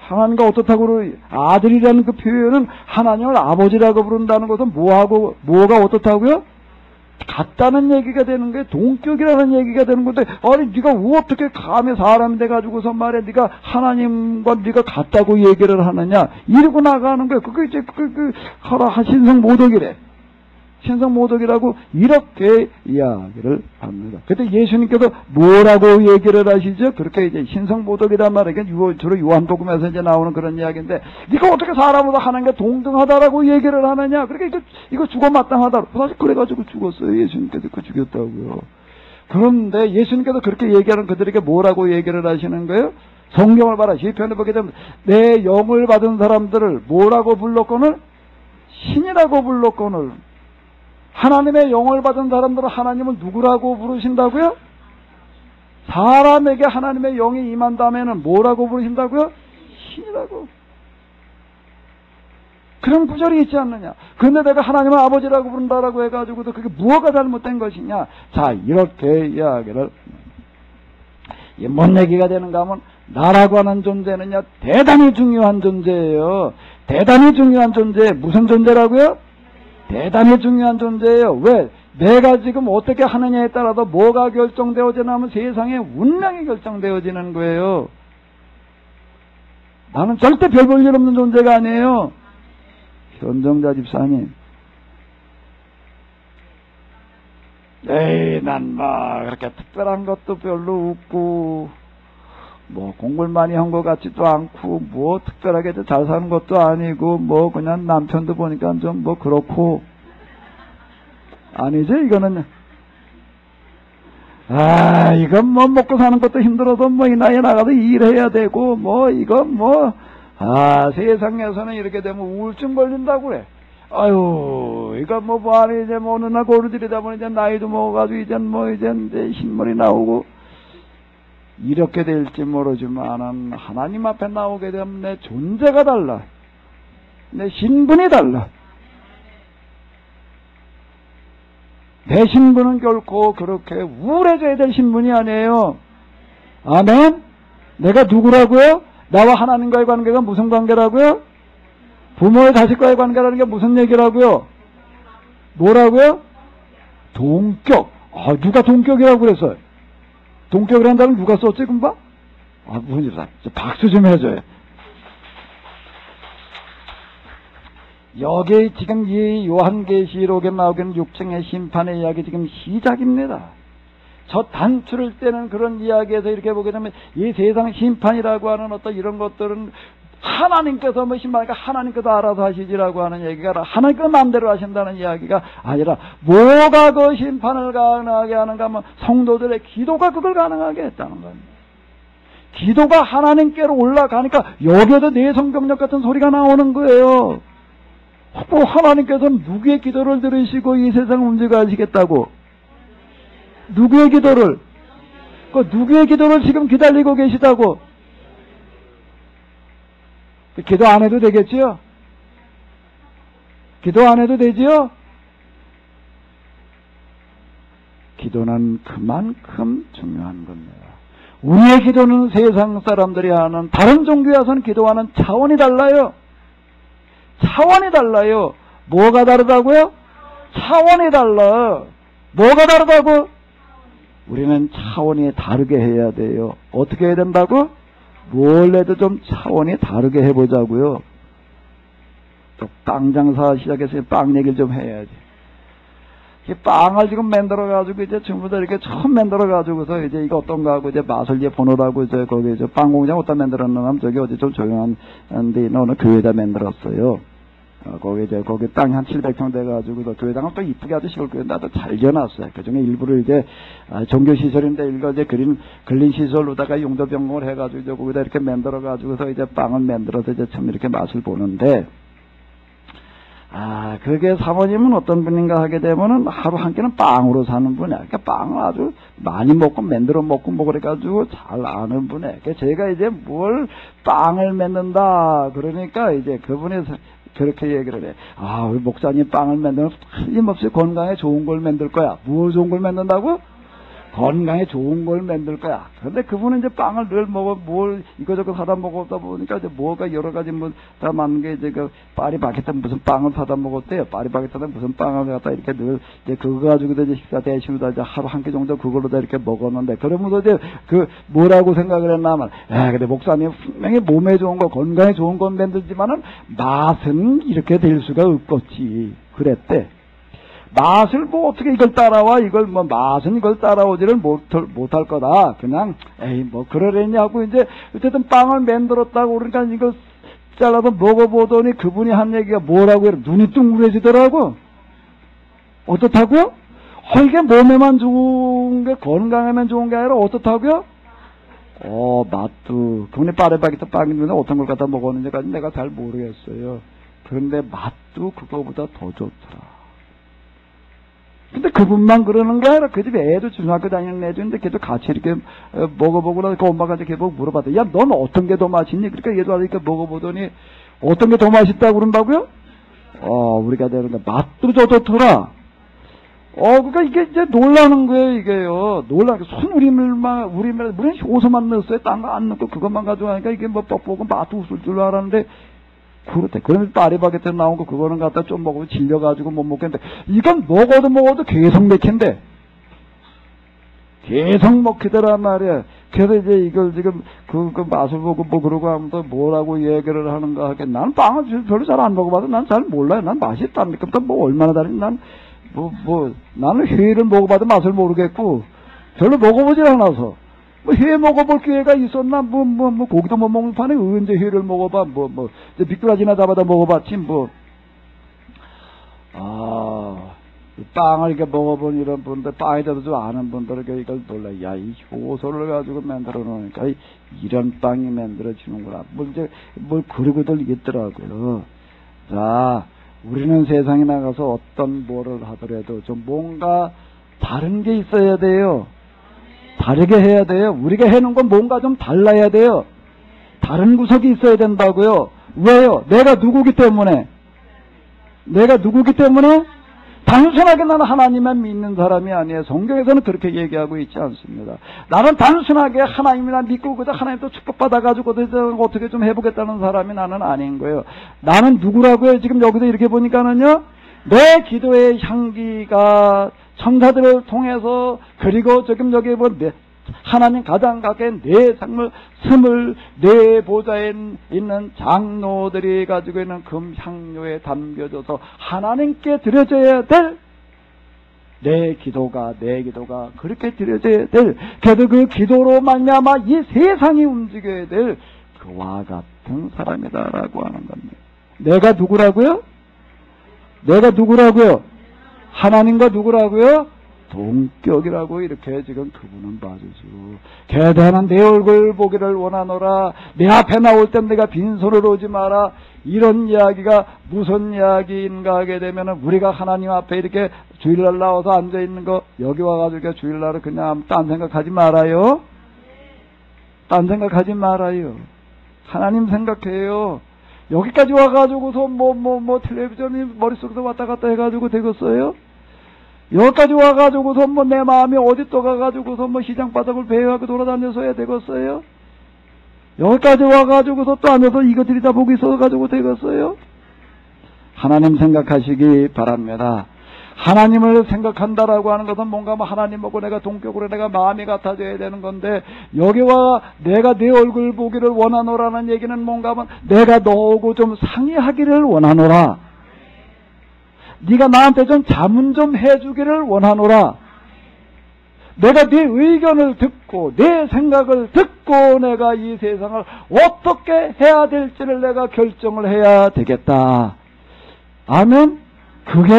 하나님과 어떻다고 아들이라는 그 표현은 하나님을 아버지라고 부른다는 것은 뭐가 어떻다고요? 같다는 얘기가 되는 거예요. 동격이라는 얘기가 되는 건데, 아니 네가 어떻게 감히 사람이 돼가지고서 말이야 네가 하나님과 네가 같다고 얘기를 하느냐 이러고 나가는 거예요. 그게 이제 신성 모독이래. 신성 모독이라고 이렇게 이야기를 합니다. 그때 예수님께서 뭐라고 얘기를 하시죠? 그렇게 이제 신성 모독이란 말은 주로 요한복음에서 이제 나오는 그런 이야기인데, 네가 어떻게 사람보다 하나님과 동등하다라고 얘기를 하느냐? 그러니까 이거 죽어 마땅하다. 사실 그래가지고 죽었어요. 예수님께서 그 죽였다고요. 그런데 예수님께서 그렇게 얘기하는 그들에게 뭐라고 얘기를 하시는 거예요? 성경을 봐라. 시편을 보게 되면 내 영을 받은 사람들을 뭐라고 불렀거늘? 신이라고 불렀거늘. 하나님의 영을 받은 사람들은 하나님을 누구라고 부르신다고요? 사람에게 하나님의 영이 임한 다음에는 뭐라고 부르신다고요? 신이라고. 그런 구절이 있지 않느냐. 그런데 내가 하나님을 아버지라고 부른다라고 해가지고도 그게 무엇가 잘못된 것이냐. 자, 이렇게 이야기를, 뭔 얘기가 되는가 하면, 나라고 하는 존재는요, 대단히 중요한 존재예요. 대단히 중요한 존재. 무슨 존재라고요? 대단히 중요한 존재예요. 왜? 내가 지금 어떻게 하느냐에 따라서 뭐가 결정되어지냐면 세상의 운명이 결정되어지는 거예요. 나는 절대 별 볼 일 없는 존재가 아니에요. 현정자 집사님, 에이, 난 막 그렇게 특별한 것도 별로 없고, 뭐 공부를 많이 한 것 같지도 않고, 뭐 특별하게 잘 사는 것도 아니고, 뭐 그냥 남편도 보니까 좀 뭐 그렇고. 아니죠, 이거는. 아, 이건 뭐 먹고 사는 것도 힘들어서 뭐 이 나이에 나가서 일해야 되고, 뭐 이건 뭐, 아, 세상에서는 이렇게 되면 우울증 걸린다고 그래. 아유, 이거 뭐 안에 이제 뭐 어느 날 고르들이다 보니 이제 나이도 먹어가지고 이제 흰머리 나오고, 이렇게 될지 모르지만은 하나님 앞에 나오게 되면 내 존재가 달라. 내 신분이 달라. 내 신분은 결코 그렇게 우울해져야 될 신분이 아니에요. 아멘? 내가 누구라고요? 나와 하나님과의 관계가 무슨 관계라고요? 부모의 자식과의 관계라는 게 무슨 얘기라고요? 뭐라고요? 동격. 아, 누가 동격이라고 그랬어요? 동격이라는 단어를 누가 썼지, 금방? 아, 무슨 일이야. 박수 좀 해줘요. 여기 지금 이 요한계시록에 나오는 육층의 심판의 이야기 지금 시작입니다. 저 단추를 떼는 그런 이야기에서 이렇게 보게 되면 이 세상 심판이라고 하는 어떤 이런 것들은 하나님께서 뭐 심판하니까 하나님께서 알아서 하시지라고 하는 얘기가 하나님께서 마음대로 하신다는 이야기가 아니라 뭐가 그 심판을 가능하게 하는가 하면 성도들의 기도가 그걸 가능하게 했다는 겁니다. 기도가 하나님께로 올라가니까 여기에도 내 성경력 같은 소리가 나오는 거예요. 또 하나님께서는 누구의 기도를 들으시고 이 세상을 움직이시겠다고? 누구의 기도를? 그 누구의 기도를 지금 기다리고 계시다고? 기도 안 해도 되겠지요? 기도 안 해도 되지요? 기도는 그만큼 중요한 겁니다. 우리의 기도는 세상 사람들이 하는 다른 종교에 와서는 기도하는 차원이 달라요. 차원이 달라요. 뭐가 다르다고요? 차원이 달라. 뭐가 다르다고? 우리는 차원이 다르게 해야 돼요. 어떻게 해야 된다고? 뭘 해도 좀 차원이 다르게 해보자고요. 또 빵 장사 시작해서 빵 얘기를 좀 해야지. 이 빵을 지금 만들어가지고 이제 전부 다 이렇게 처음 만들어가지고서 이제 이거 어떤가 하고 이제 맛을 이제 보느라고 이제 거기 이제 빵 공장 어디다 만들었나 하면 저기 어디 좀 조용한 데 있는 어느 교회에다 만들었어요. 거기 이제 거기 땅이 한 700평 돼가지고 교회당은 또 이쁘게 아주 시골 교회 나도 잘 지어놨어요. 그 중에 일부를 이제 종교 시설인데 이거 이제 근린 시설로다가 용도 변경을 해가지고 이제 거기다 이렇게 만들어가지고서 이제 빵을 만들어서 이제 참 이렇게 맛을 보는데. 아, 그게 사모님은 어떤 분인가 하게 되면은 하루 한 끼는 빵으로 사는 분이야. 그러니까 빵을 아주 많이 먹고 만들어 먹고 뭐 그래가지고 잘 아는 분이야. 그러니까 제가 이제 뭘 빵을 만든다 그러니까 이제 그분이 그렇게 얘기를 해. 아, 우리 목사님 빵을 만들면 틀림없이 건강에 좋은 걸 만들 거야. 뭘 좋은 걸 만든다고? 건강에 좋은 걸 만들 거야. 그런데 그분은 이제 빵을 늘 먹어, 뭘 이거저거 사다 먹었다 보니까 이제 뭐가 여러 가지 뭐 다 맞는 게 이제 그 파리바게뜨 무슨 빵을 사다 먹었대요. 파리바게뜨는 무슨 빵을 갖다 이렇게 늘 이제 그거 가지고 이제 식사 대신으로 이제 하루 한 끼 정도 그걸로 다 이렇게 먹었는데 그러면서 이제 그 뭐라고 생각을 했나면, 근데 목사님 분명히 몸에 좋은 거, 건강에 좋은 건 만들지만은 맛은 이렇게 될 수가 없겠지. 그랬대. 맛을 뭐 어떻게 이걸 따라와, 이걸 뭐 맛은 이걸 따라오지를 못할 거다. 그냥 에이 뭐 그러려냐고 이제 어쨌든 빵을 만들었다고 그러니까 이걸 잘라서 먹어보더니 그분이 한 얘기가 뭐라고 해요? 눈이 둥그레지더라고. 어떻다고요? 이게 몸에만 좋은 게 건강에만 좋은 게 아니라 어떻다고요? 맛도 그분이 파리바게뜨 빵인데 어떤 걸 갖다 먹었는지까지 내가 잘 모르겠어요. 그런데 맛도 그거보다 더 좋더라. 근데 그분만 그러는 게 아니라 그 집에 애도 중학교 다니는 애도 있는데 걔도 같이 이렇게 먹어보고 나서 그 엄마가 이제 걔보고 물어봤대. 야, 넌 어떤 게 더 맛있니? 그러니까 얘도 이렇게 먹어보더니 어떤 게 더 맛있다고 그런다고요? 우리가 되는 거 맛도 좋더라. 그러니까 이게 이제 놀라는 거예요, 이게요. 놀라는 게 우리말만 효소만 넣었어요. 딴 거 안 넣고 그것만 가져가니까 이게 뭐 뻑뻑은 맛도 없을 줄 알았는데 그렇대. 그러면 파리바게트 나온 거 그거는 갖다 좀 먹으면 질려가지고 못 먹겠는데 이건 먹어도 계속 먹힌대. 계속 먹히더란 말이야. 그래서 이제 이걸 지금 그 맛을 보고 뭐 그러고 하면 또 뭐라고 얘기를 하는가 하겠. 나는 빵을 별로 잘 안 먹어봐서 난 잘 몰라요. 난 맛이 있다니까. 뭐 얼마나 다른지 나는 회를 먹어봐도 맛을 모르겠고 별로 먹어보질 않아서. 뭐 회 먹어볼 기회가 있었나? 고기도 못 먹는 판에 언제 회를 먹어봐? 미꾸라지나 잡아다 먹어봤지, 빵을 이렇게 먹어본 이런 분들, 빵에 대해서 좀 아는 분들에게 이걸 놀라. 야, 이 효소를 가지고 만들어 놓으니까 이런 빵이 만들어지는구나. 뭘 그러고들 있더라고요. 자, 우리는 세상에 나가서 어떤 뭐를 하더라도 좀 뭔가 다른 게 있어야 돼요. 다르게 해야 돼요. 우리가 해놓은 건 뭔가 좀 달라야 돼요. 다른 구석이 있어야 된다고요. 왜요? 내가 누구기 때문에? 단순하게 나는 하나님만 믿는 사람이 아니에요. 성경에서는 그렇게 얘기하고 있지 않습니다. 나는 단순하게 하나님이나 믿고 그저 하나님도 축복받아가지고 어떻게 좀 해보겠다는 사람이 나는 아닌 거예요. 나는 누구라고요? 지금 여기서 이렇게 보니까는요. 내 기도의 향기가 천사들을 통해서 그리고 지금 여기 하나님 가장 가까이 내 삶을 스물 내 보좌에 있는 장로들이 가지고 있는 금향료에 담겨져서 하나님께 드려져야 될 내 기도가 그렇게 드려져야 될 그래도 그 기도로 말미암아 이 세상이 움직여야 될 그와 같은 사람이다라고 하는 겁니다. 내가 누구라고요? 하나님과 누구라고요? 동격이라고 이렇게 지금 그분은 봐주시고 대단한 내 얼굴 보기를 원하노라. 내 앞에 나올 땐 내가 빈손으로 오지 마라. 이런 이야기가 무슨 이야기인가 하게 되면은 우리가 하나님 앞에 이렇게 주일날 나와서 앉아있는 거 여기 와가지고 주일날은 그냥 딴 생각하지 말아요. 하나님 생각해요. 여기까지 와가지고서 텔레비전이 머릿속에서 왔다 갔다 해가지고 되겠어요? 여기까지 와가지고서 내 마음이 어디 또 가가지고서 시장 바닥을 배회하고 돌아다녀서야 되겠어요? 여기까지 와가지고서 또 앉아서 이거 들여다보고 있어가지고 되겠어요? 하나님 생각하시기 바랍니다. 하나님을 생각한다라고 하는 것은 뭔가 하나님하고 내가 동격으로 내가 마음이 같아져야 되는 건데 여기와 내가 내 얼굴 보기를 원하노라는 얘기는 뭔가 내가 너하고 좀 상의하기를 원하노라. 네가 나한테 좀 자문 좀 해주기를 원하노라. 내가 네 의견을 듣고 내 생각을 듣고 내가 이 세상을 어떻게 해야 될지를 내가 결정을 해야 되겠다. 아멘. 그게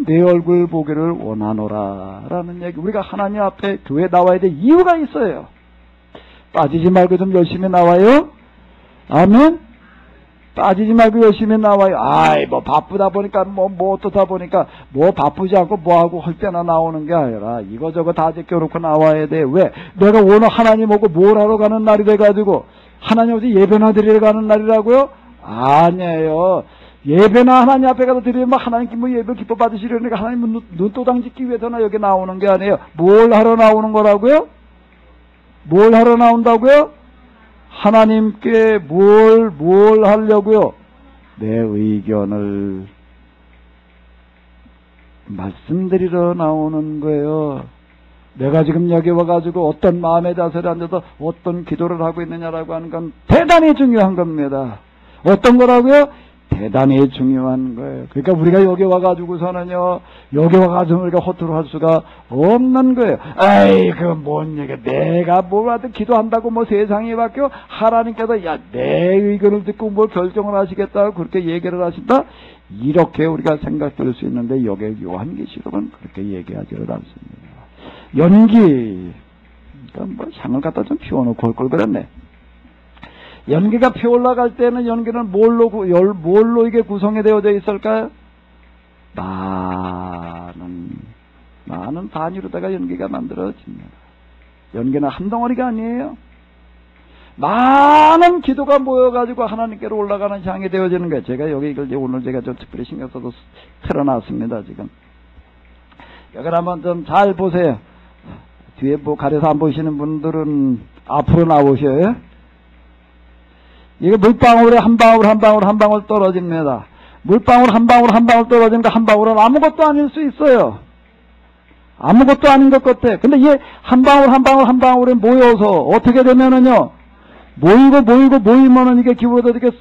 내 얼굴 보기를 원하노라 라는 얘기. 우리가 하나님 앞에 교회 나와야 될 이유가 있어요. 빠지지 말고 좀 열심히 나와요. 아멘. 빠지지 말고 열심히 나와요. 바쁘다 보니까 어떠다 보니까 바쁘지 않고 뭐하고 할 때나 나오는 게 아니라 이거저거 다 제껴놓고 나와야 돼. 왜? 내가 오늘 하나님하고 뭘 하러 가는 날이 돼가지고 하나님 앞에 예배나 드리러 가는 날이라고요? 아니에요. 예배나 하나님 앞에 가서 드리면 하나님께 예배 기뻐 받으시려니까 하나님 눈도장 짓기 위해서나 여기 나오는 게 아니에요. 뭘 하러 나오는 거라고요? 뭘 하러 나온다고요? 하나님께 뭘 하려고요? 내 의견을 말씀드리러 나오는 거예요. 내가 지금 여기 와가지고 어떤 마음의 자세를 앉아서 어떤 기도를 하고 있느냐라고 하는 건 대단히 중요한 겁니다. 어떤 거라고요? 대단히 중요한 거예요. 그러니까 우리가 여기 와가지고서는요, 여기 와가지고 우리가 허투루 할 수가 없는 거예요. 그건 뭔 얘기야. 내가 뭘 하든 기도한다고 세상이 바뀌어? 하나님께서 내 의견을 듣고 뭘 결정을 하시겠다고 그렇게 얘기를 하신다? 이렇게 우리가 생각될 수 있는데, 여기 요한계시록은 그렇게 얘기하지를 않습니다. 연기. 그러니까 향을 갖다 좀 피워놓고 할 걸 그랬네. 연기가 피어올라갈 때는 연기는 뭘로 이게 구성이 되어져 있을까요? 많은 많은 단위로다가 연기가 만들어집니다. 연기는 한 덩어리가 아니에요. 많은 기도가 모여가지고 하나님께로 올라가는 향이 되어지는 거예요. 제가 여기 이걸 오늘 제가 좀 특별히 신경 써서 틀어놨습니다, 지금. 여기 한번 좀 잘 보세요. 뒤에 뭐 가려서 안 보시는 분들은 앞으로 나오셔요. 이게 물방울에 한 방울 한 방울 한 방울 떨어집니다. 물방울 한 방울 한 방울 떨어지니까 한 방울은 아무것도 아닐 수 있어요. 아무것도 아닌 것 같아. 근데 이게 한 방울 한 방울 한 방울에 모여서 어떻게 되면은요, 모이면은 이게 기울어서 이렇게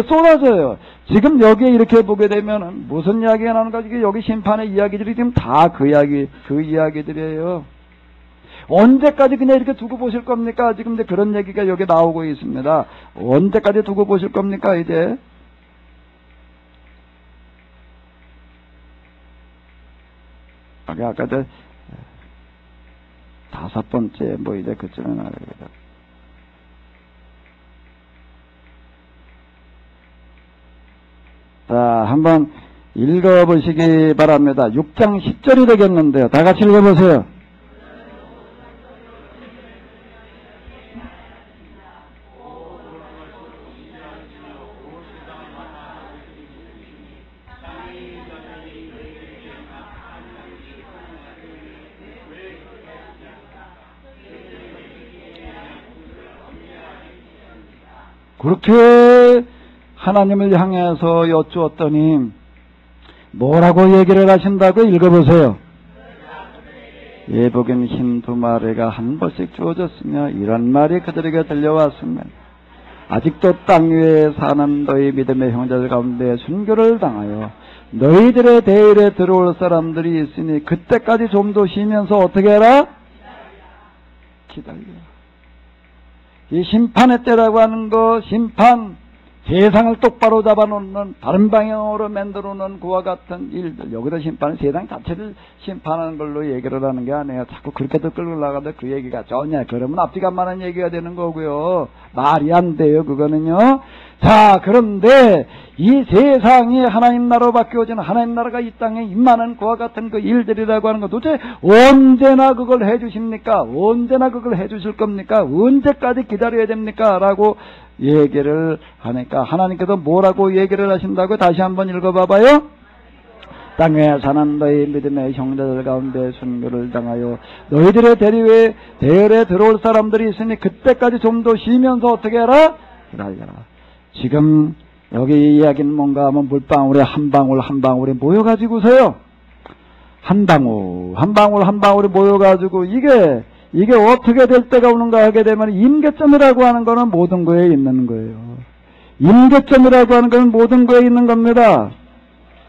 쏟아져요. 지금 여기에 이렇게 보게 되면은 무슨 이야기가 나오는가? 이게 여기 심판의 이야기들이 지금 다 그 이야기들이에요. 언제까지 그냥 이렇게 두고 보실 겁니까? 지금 이제 그런 얘기가 여기 나오고 있습니다. 언제까지 두고 보실 겁니까, 이제? 아까 저 5번째 뭐 이제 그쯤에 나가겠다. 자, 한번 읽어보시기 바랍니다. 6장 10절이 되겠는데요. 다 같이 읽어보세요. 그렇게 하나님을 향해서 여쭈었더니 뭐라고 얘기를 하신다고? 읽어보세요. 예복인 흰 두 마리가 한 번씩 주어졌으며 이런 말이 그들에게 들려왔습니다. 아직도 땅 위에 사는 너희 믿음의 형제들 가운데 순교를 당하여 너희들의 대열에 들어올 사람들이 있으니 그때까지 좀 더 쉬면서 어떻게 해라? 기다려. 이 심판의 때라고 하는 거, 심판, 세상을 똑바로 잡아놓는, 다른 방향으로 만들어 놓는 그와 같은 일들, 여기서 심판은 세상 자체를 심판하는 걸로 얘기를 하는 게 아니에요. 자꾸 그렇게도 끌고 나가도 그 얘기가 전혀, 그러면 앞뒤가 많은 얘기가 되는 거고요. 말이 안 돼요, 그거는요. 자, 그런데 이 세상이 하나님 나라로 바뀌어지는, 하나님 나라가 이 땅에 임하는 그와 같은 그 일들이라고 하는 거 도대체 언제나 그걸 해주십니까? 언제나 그걸 해주실 겁니까? 언제까지 기다려야 됩니까? 라고 얘기를 하니까 하나님께서 뭐라고 얘기를 하신다고? 다시 한번 읽어봐봐요. 땅에 사는 너희 믿음의 형제들 가운데 순교를 당하여 너희들의 대열에 들어올 사람들이 있으니 그때까지 좀 더 쉬면서 어떻게 해라? 기다려라. 지금 여기 이야기는 뭔가 하면 물방울에 한 방울 한 방울이 모여가지고서요. 한 방울이 모여가지고 이게 어떻게 될 때가 오는가 하게 되면 임계점이라고 하는 거는 모든 거에 있는 거예요. 임계점이라고 하는 거는 모든 거에 있는 겁니다.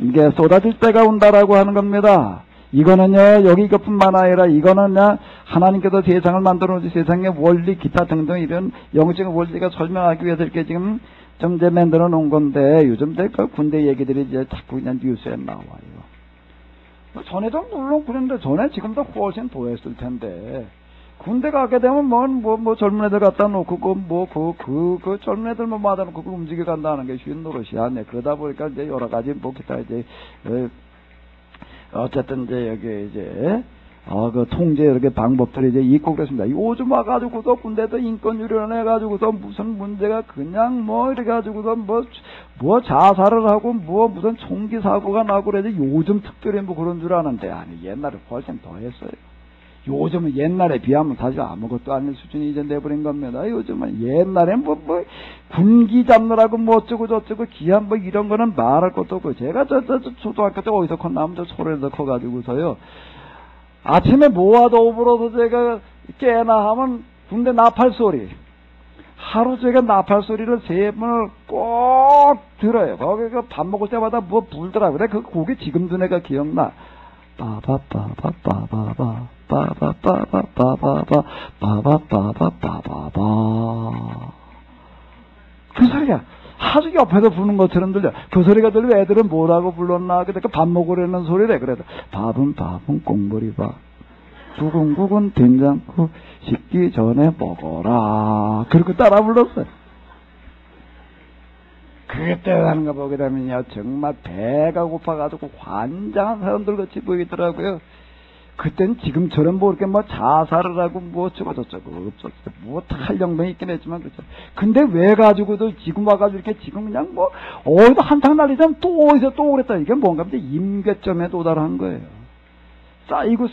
이게 쏟아질 때가 온다라고 하는 겁니다. 이거는요, 여기 이것뿐만 아니라 이거는 그냥 하나님께서 세상을 만들어 놓으신 세상의 원리, 기타 등등 이런 영적인 원리가 설명하기 위해서 이렇게 지금 좀 이제 만들어 놓은 건데, 요즘 그 군대 얘기들이 이제 자꾸 그냥 뉴스에 나와요. 전에도 물론 그런데 전에 지금도 훨씬 더 했을 텐데, 군대 가게 되면 뭐 젊은 애들 갖다 놓고 그 젊은 애들만 맞아놓고 그걸 움직여 간다는 게 쉬운 노릇이 아니에요. 그러다 보니까 이제 여러 가지 뭐 기타 이제 어쨌든 이제 여기 이제 그 통제 이렇게 방법들이 이제 있고 그랬습니다. 요즘 와가지고서 군대도 인권 유린해 가지고서 무슨 문제가 그냥 뭐 이래 가지고서 뭐 자살을 하고 뭐 무슨 총기 사고가 나고 그래서 요즘 특별히 뭐 그런 줄 아는데 아니 옛날에 훨씬 더 했어요. 요즘은 옛날에 비하면 사실 아무것도 아닌 수준이 이제 내버린 겁니다. 요즘은 옛날에 뭐 군기 잡느라고 뭐 어쩌고 저쩌고 기한 뭐 이런 거는 말할 것도 없고 제가 저 초등학교 때 어디서 컸나면 저 소리에서 커가지고서요. 아침에 모아도 오버로서 제가 깨나 하면 군대 나팔 소리. 하루 제가 나팔 소리를 3번을 꼭 들어요. 거기 밥 먹을 때마다 뭐 불더라. 그래 그 곡이 지금도 내가 기억나. 빠바빠바빠바바 빠바빠바빠바바바바바바바 그 소리가 아주 옆에서 부르는 것처럼 들려. 그 소리가 들리면 애들은 뭐라고 불렀나? 근데 그 밥 먹으려는 소리래. 그래도 밥은 꽁보리밥 두근구근 된장국 식기 전에 먹어라. 그렇게 따라 불렀어요. 그때 하는 거 보게 되면요 정말 배가 고파가지고 환장한 사람들 같이 보이더라고요. 그땐 지금처럼 뭐 이렇게 뭐 자살을 하고 뭐 어쩌고저쩌고 뭐 탈영병이 있긴 했지만 그렇죠. 근데 왜 가지고도 지금 와가지고 이렇게 지금 그냥 뭐 어디서 한탕 날리자면 또 어디서 또 그랬다. 이게 뭔가 이제 임계점에 도달한 거예요. 쌓이고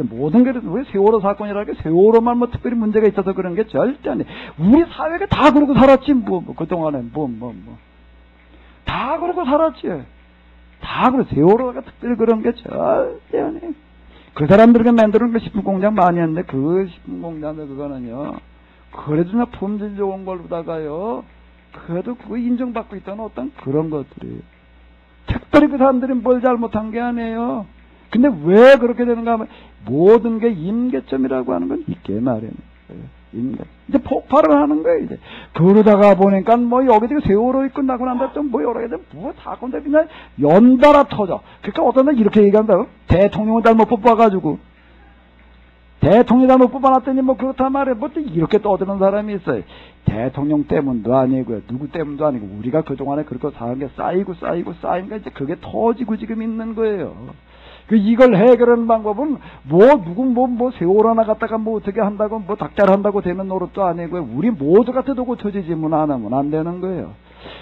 모든 게 우리 세월호 사건이라는 게 세월호만 뭐 특별히 문제가 있어서 그런 게 절대 아니에요. 우리 사회가 다 그러고 살았지 뭐 그동안에 다 그러고 살았지. 다 그래. 세월호가 특별히 그런 게 절대 아니에요. 그 사람들에게 만드는 그 식품 공장 많이 했는데 그 식품 공장도 그거는요. 그래도 나 품질 좋은 걸로다가요. 그래도 그거 인정받고 있다는 어떤 그런 것들이. 특별히 그 사람들이 뭘 잘못한 게 아니에요. 근데 왜 그렇게 되는가 하면 모든 게 임계점이라고 하는 건 있게 마련이에요. 임계. 이제 폭발을 하는 거예요, 이제. 그러다가 보니까 뭐 여기저기 세월호 끝나고 난 다음에 좀 뭐 여러 개 뭐 사건들 그냥 연달아 터져. 그러니까 어떤 날 이렇게 얘기한다고. 대통령을 잘못 뽑아가지고. 대통령 잘못 뽑아놨더니 뭐 그렇단 말이에요. 뭐 또 이렇게 떠드는 사람이 있어요. 대통령 때문도 아니고요. 누구 때문도 아니고 우리가 그동안에 그렇게 사는 게 쌓이니까 이제 그게 터지고 지금 있는 거예요. 이걸 해결하는 방법은 누구 세월호나 갖다가 뭐 어떻게 한다고 뭐 닥달한다고 되는 노릇도 아니고요. 우리 모두 같아도 고쳐지지 안 하면 안 되는 거예요.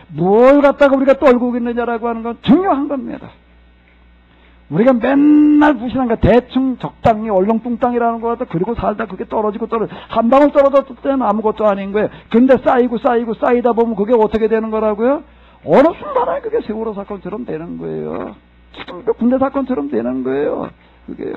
뭘 갖다가 우리가 떨고 있느냐라고 하는 건 중요한 겁니다. 우리가 맨날 부실한 거 대충 적당히 얼렁뚱땅이라는 거 갖다 그리고 살다 그게 떨어지고 한 방울 떨어졌을 때는 아무것도 아닌 거예요. 근데 쌓이다 보면 그게 어떻게 되는 거라고요? 어느 순간에 그게 세월호 사건처럼 되는 거예요. 지금 군대 사건처럼 되는 거예요. 그게요.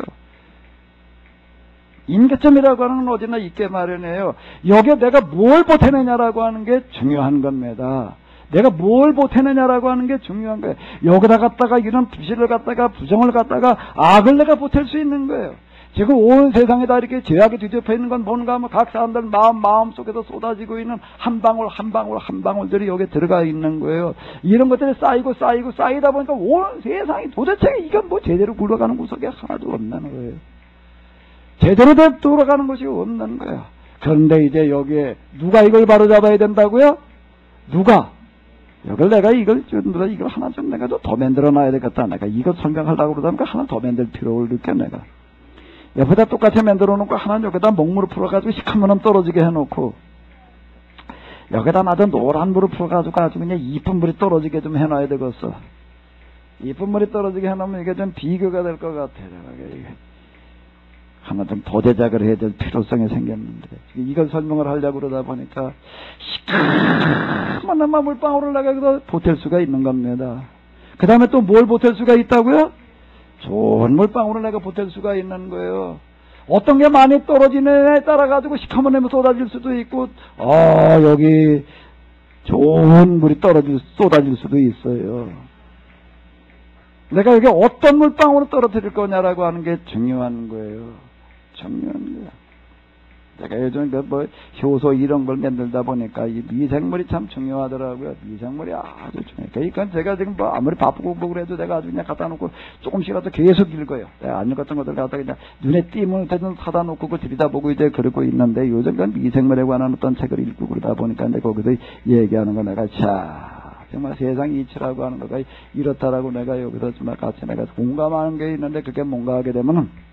임계점이라고 하는 건 어디나 있게 마련해요. 여기에 내가 뭘 보태느냐라고 하는 게 중요한 겁니다. 내가 뭘 보태느냐라고 하는 게 중요한 거예요. 여기다 갖다가 이런 부실을 갖다가 부정을 갖다가 악을 내가 보탤 수 있는 거예요. 지금 온 세상에 다 이렇게 죄악이 뒤덮여 있는 건 뭔가 하면 각 사람들 마음 속에서 쏟아지고 있는 한 방울들이 여기에 들어가 있는 거예요. 이런 것들이 쌓이다 보니까 온 세상이 도대체 이건 뭐 제대로 굴러가는 구석이 하나도 없는 거예요. 제대로 돌아가는 것이 없는 거예요. 그런데 이제 여기에 누가 이걸 바로잡아야 된다고요? 누가? 이걸 하나 좀 내가 더 만들어 놔야 되겠다. 내가 이거 설명하려고 그러다 하나 더 만들 필요를 느껴 내가. 옆에다 똑같이 만들어 놓고 하나는 여기다 먹물을 풀어가지고 시커먼 떨어지게 해놓고 여기다 나도 노란 물을 풀어가지고 아주 그냥 이쁜 물이 떨어지게 좀 해놔야 되겠어. 이쁜 물이 떨어지게 해놓으면 이게 좀 비교가 될 것 같아. 이게. 하나 좀 도제작을 해야 될 필요성이 생겼는데 이걸 설명을 하려고 그러다 보니까 시커먼 물방울을 내가 보탤 수가 있는 겁니다. 그 다음에 또 뭘 보탤 수가 있다고요? 좋은 물방울을 내가 보탤 수가 있는 거예요. 어떤 게 많이 떨어지느냐에 따라 가지고 시커먼 물 쏟아질 수도 있고, 여기 좋은 물이 쏟아질 수도 있어요. 내가 여기 어떤 물방울을 떨어뜨릴 거냐라고 하는 게 중요한 거예요. 중요한 거야. 제가 요즘 효소 이런 걸 만들다 보니까 이 미생물이 참 중요하더라고요. 미생물이 아주 중요해요. 그러니까 제가 지금 아무리 바쁘고 그래도 내가 아주 그냥 갖다 놓고 조금씩이라도 계속 읽어요. 내가 안 읽었던 것들 갖다 그냥 눈에 띄면 대충 사다 놓고 그 들여다보고 이제 그러고 있는데 요즘 그 미생물에 관한 어떤 책을 읽고 그러다 보니까 이제 거기서 얘기하는 거 내가 정말 세상 이치라고 하는 거가 이렇다라고 내가 여기서 정말 같이 내가 공감하는 게 있는데 그게 뭔가 하게 되면은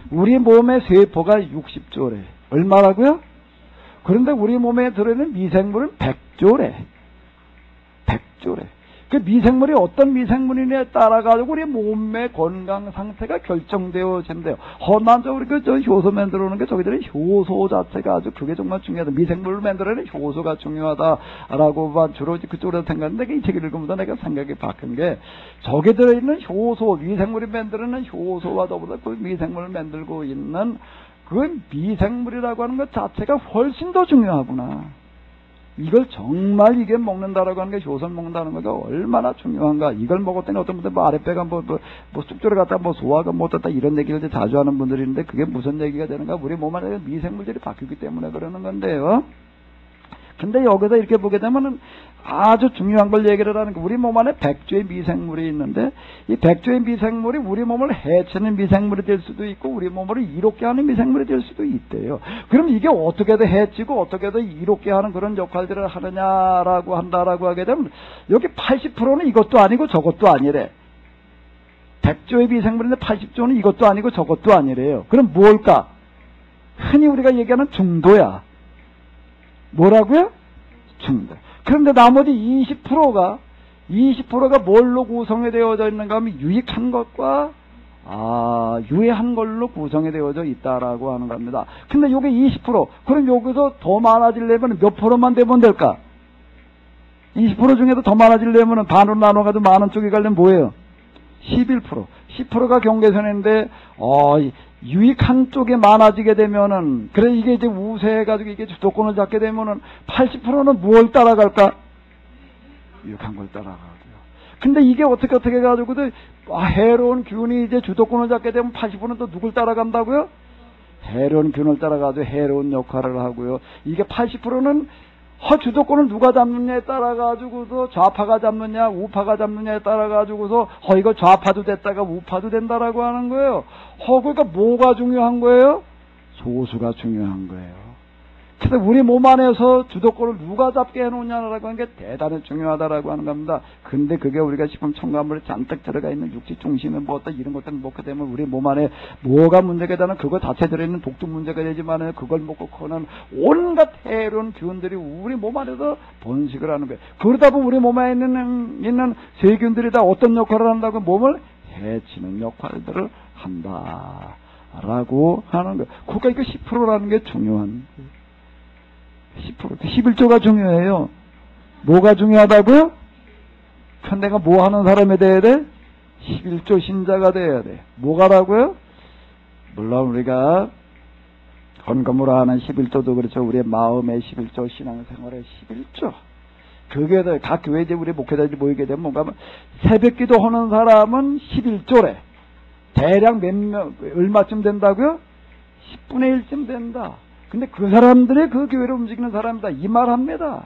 우리 몸의 세포가 60조래. 얼마라고요? 그런데 우리 몸에 들어있는 미생물은 100조래. 100조래. 그 미생물이 어떤 미생물이냐에 따라가지고 우리 몸의 건강 상태가 결정되어진대요. 헌만적으로 효소 만들어 오는 게 저기들의 효소 자체가 아주 그게 정말 중요하다. 미생물을 만들어내는 효소가 중요하다라고 주로 그쪽으로 생각했는데 이 책을 읽으면서 내가 생각이 바뀐 게 저기 들어있는 효소, 미생물이 만들어내는 효소와 더불어 그 미생물을 만들고 있는 그 미생물이라고 하는 것 자체가 훨씬 더 중요하구나. 이걸 정말 이게 먹는다라고 하는 게 효소를 먹는다는 거가 얼마나 중요한가. 이걸 먹었더니 어떤 분들 아랫배가 쑥 들어갔다 소화가 못했다 이런 얘기를 자주 하는 분들이 있는데 그게 무슨 얘기가 되는가. 우리 몸 안에 미생물들이 바뀌기 때문에 그러는 건데요. 근데 여기서 이렇게 보게 되면은 아주 중요한 걸 얘기를 하는 거. 우리 몸 안에 100조의 미생물이 있는데 이 100조의 미생물이 우리 몸을 해치는 미생물이 될 수도 있고 우리 몸을 이롭게 하는 미생물이 될 수도 있대요. 그럼 이게 어떻게든 해치고 어떻게든 이롭게 하는 그런 역할들을 하느냐라고 한다라고 하게 되면 여기 80%는 이것도 아니고 저것도 아니래. 100조의 미생물인데 80조는 이것도 아니고 저것도 아니래요. 그럼 뭘까? 흔히 우리가 얘기하는 중도야. 뭐라고요? 중도. 그런데 나머지 20%가 뭘로 구성이 되어져 있는가 하면 유익한 것과 유해한 걸로 구성이 되어져 있다라고 하는 겁니다. 근데 요게 20%. 그럼 여기서 더 많아지려면 몇 프로만 되면 될까? 20% 중에도 더 많아지려면 반으로 나눠가지고 많은 쪽에 가려면 뭐예요? 11%. 10%가 경계선인데, 유익한 쪽에 많아지게 되면은, 그래, 이게 이제 우세해가지고 이게 주도권을 잡게 되면은 80%는 무엇을 따라갈까? 유익한 걸 따라가고요. 근데 이게 어떻게 해가지고도, 해로운 균이 이제 주도권을 잡게 되면 80%는 또 누굴 따라간다고요? 해로운 균을 따라가지고 해로운 역할을 하고요. 이게 80%는 주도권을 누가 잡느냐에 따라가지고서 좌파가 잡느냐, 우파가 잡느냐에 따라가지고서, 이거 좌파도 됐다가 우파도 된다라고 하는 거예요. 그러니까 뭐가 중요한 거예요? 소수가 중요한 거예요. 그래서 우리 몸 안에서 주도권을 누가 잡게 해놓냐라고 하는 게 대단히 중요하다라고 하는 겁니다. 근데 그게 우리가 식품 첨가물에 잔뜩 들어가 있는 육지 중심에 뭐 어떤 이런 것들 먹게 되면 우리 몸 안에 뭐가 문제가 되는 그거 자체 들어있는 독도 문제가 되지만 그걸 먹고 커는 온갖 해로운 균들이 우리 몸 안에서 번식을 하는 거예요. 그러다 보면 우리 몸 안에 있는 세균들이 다 어떤 역할을 한다고? 몸을 해치는 역할들을 한다라고 하는 거예요. 그러니까 이거 10%라는 게 중요한 거예요. 10%, 11조가 중요해요. 뭐가 중요하다고요? 그럼 내가 뭐 하는 사람이 돼야 돼? 11조 신자가 돼야 돼. 뭐가라고요? 물론 우리가 헌금으로 하는 11조도 그렇죠. 우리의 마음의 11조, 신앙생활의 11조. 그게 각 교회에 우리 목회자들이 모이게 되면 뭔가 새벽기도 하는 사람은 11조래. 대략 얼마쯤 된다고요? 10분의 1쯤 된다. 근데 그 사람들이 그 교회를 움직이는 사람이다. 이 말 합니다.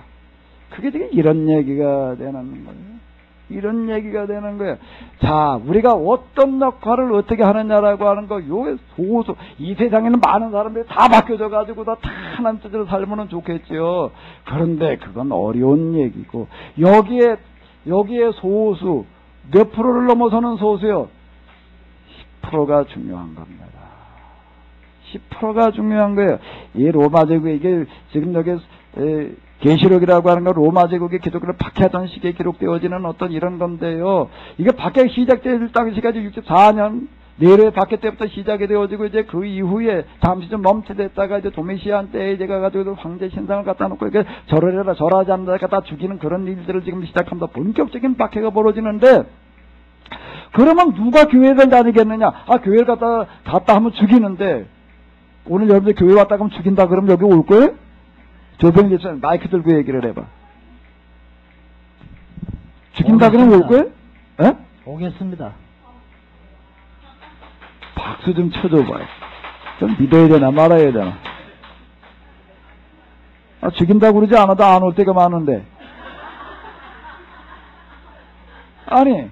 그게 지금 이런 얘기가 되는 거예요. 이런 얘기가 되는 거예요. 자, 우리가 어떤 역할을 어떻게 하느냐라고 하는 거, 요게 소수. 이 세상에는 많은 사람들이 다 바뀌어져가지고 다 하나님 뜻대로 살면 좋겠지요. 그런데 그건 어려운 얘기고, 여기에 소수, 몇 프로를 넘어서는 소수요? 10%가 중요한 겁니다. 10%가 중요한 거예요. 이 로마 제국에 이게 지금 여기 계시록이라고 하는 건 로마 제국의 기독교를 박해하던 시기에 기록되어지는 어떤 이런 건데요. 이게 박해 시작될 당시까지 64년 네로의 박해 때부터 시작이 되어지고 이제 그 이후에 잠시 좀 멈춰댔다가 이제 도미시안 때에 이제 가가지고 황제 신상을 갖다 놓고 이렇게 절하려라 절하지 않는다 갖다 죽이는 그런 일들을 지금 시작합니다. 본격적인 박해가 벌어지는데. 그러면 누가 교회를 다니겠느냐? 교회를 갔다 하면 죽이는데. 오늘 여러분들 교회 왔다 가면 죽인다 그러면 여기 올 거예요? 조병재처럼 마이크 들고 얘기를 해봐. 죽인다 그러면 올 거예요? 에? 오겠습니다. 박수 좀 쳐줘봐요. 좀 믿어야 되나 말아야 되나? 죽인다고 그러지 않아도 안 올 때가 많은데. 아니,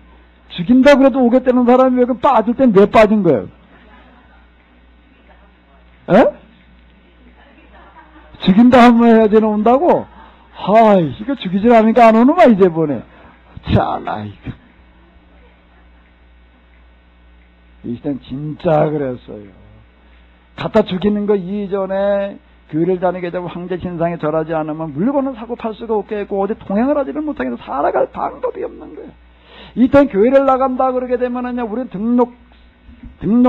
죽인다 그래도 오겠다는 사람이 여기 빠질 땐 왜 빠진 거예요? 에? 죽인다 하면 해야 되나 온다고? 이거 죽이질 않으니까 안 오는 거야, 이제 보네. 참, 이거. 이 시대는 진짜 그랬어요. 갖다 죽이는 거 이전에 교회를 다니게 되고 황제 신상에 절하지 않으면 물건을 사고 팔 수가 없겠고 어디 통행을 하지를 못하게 해서 살아갈 방법이 없는 거예요. 이때 교회를 나간다 그러게 되면은요, 우리는 등록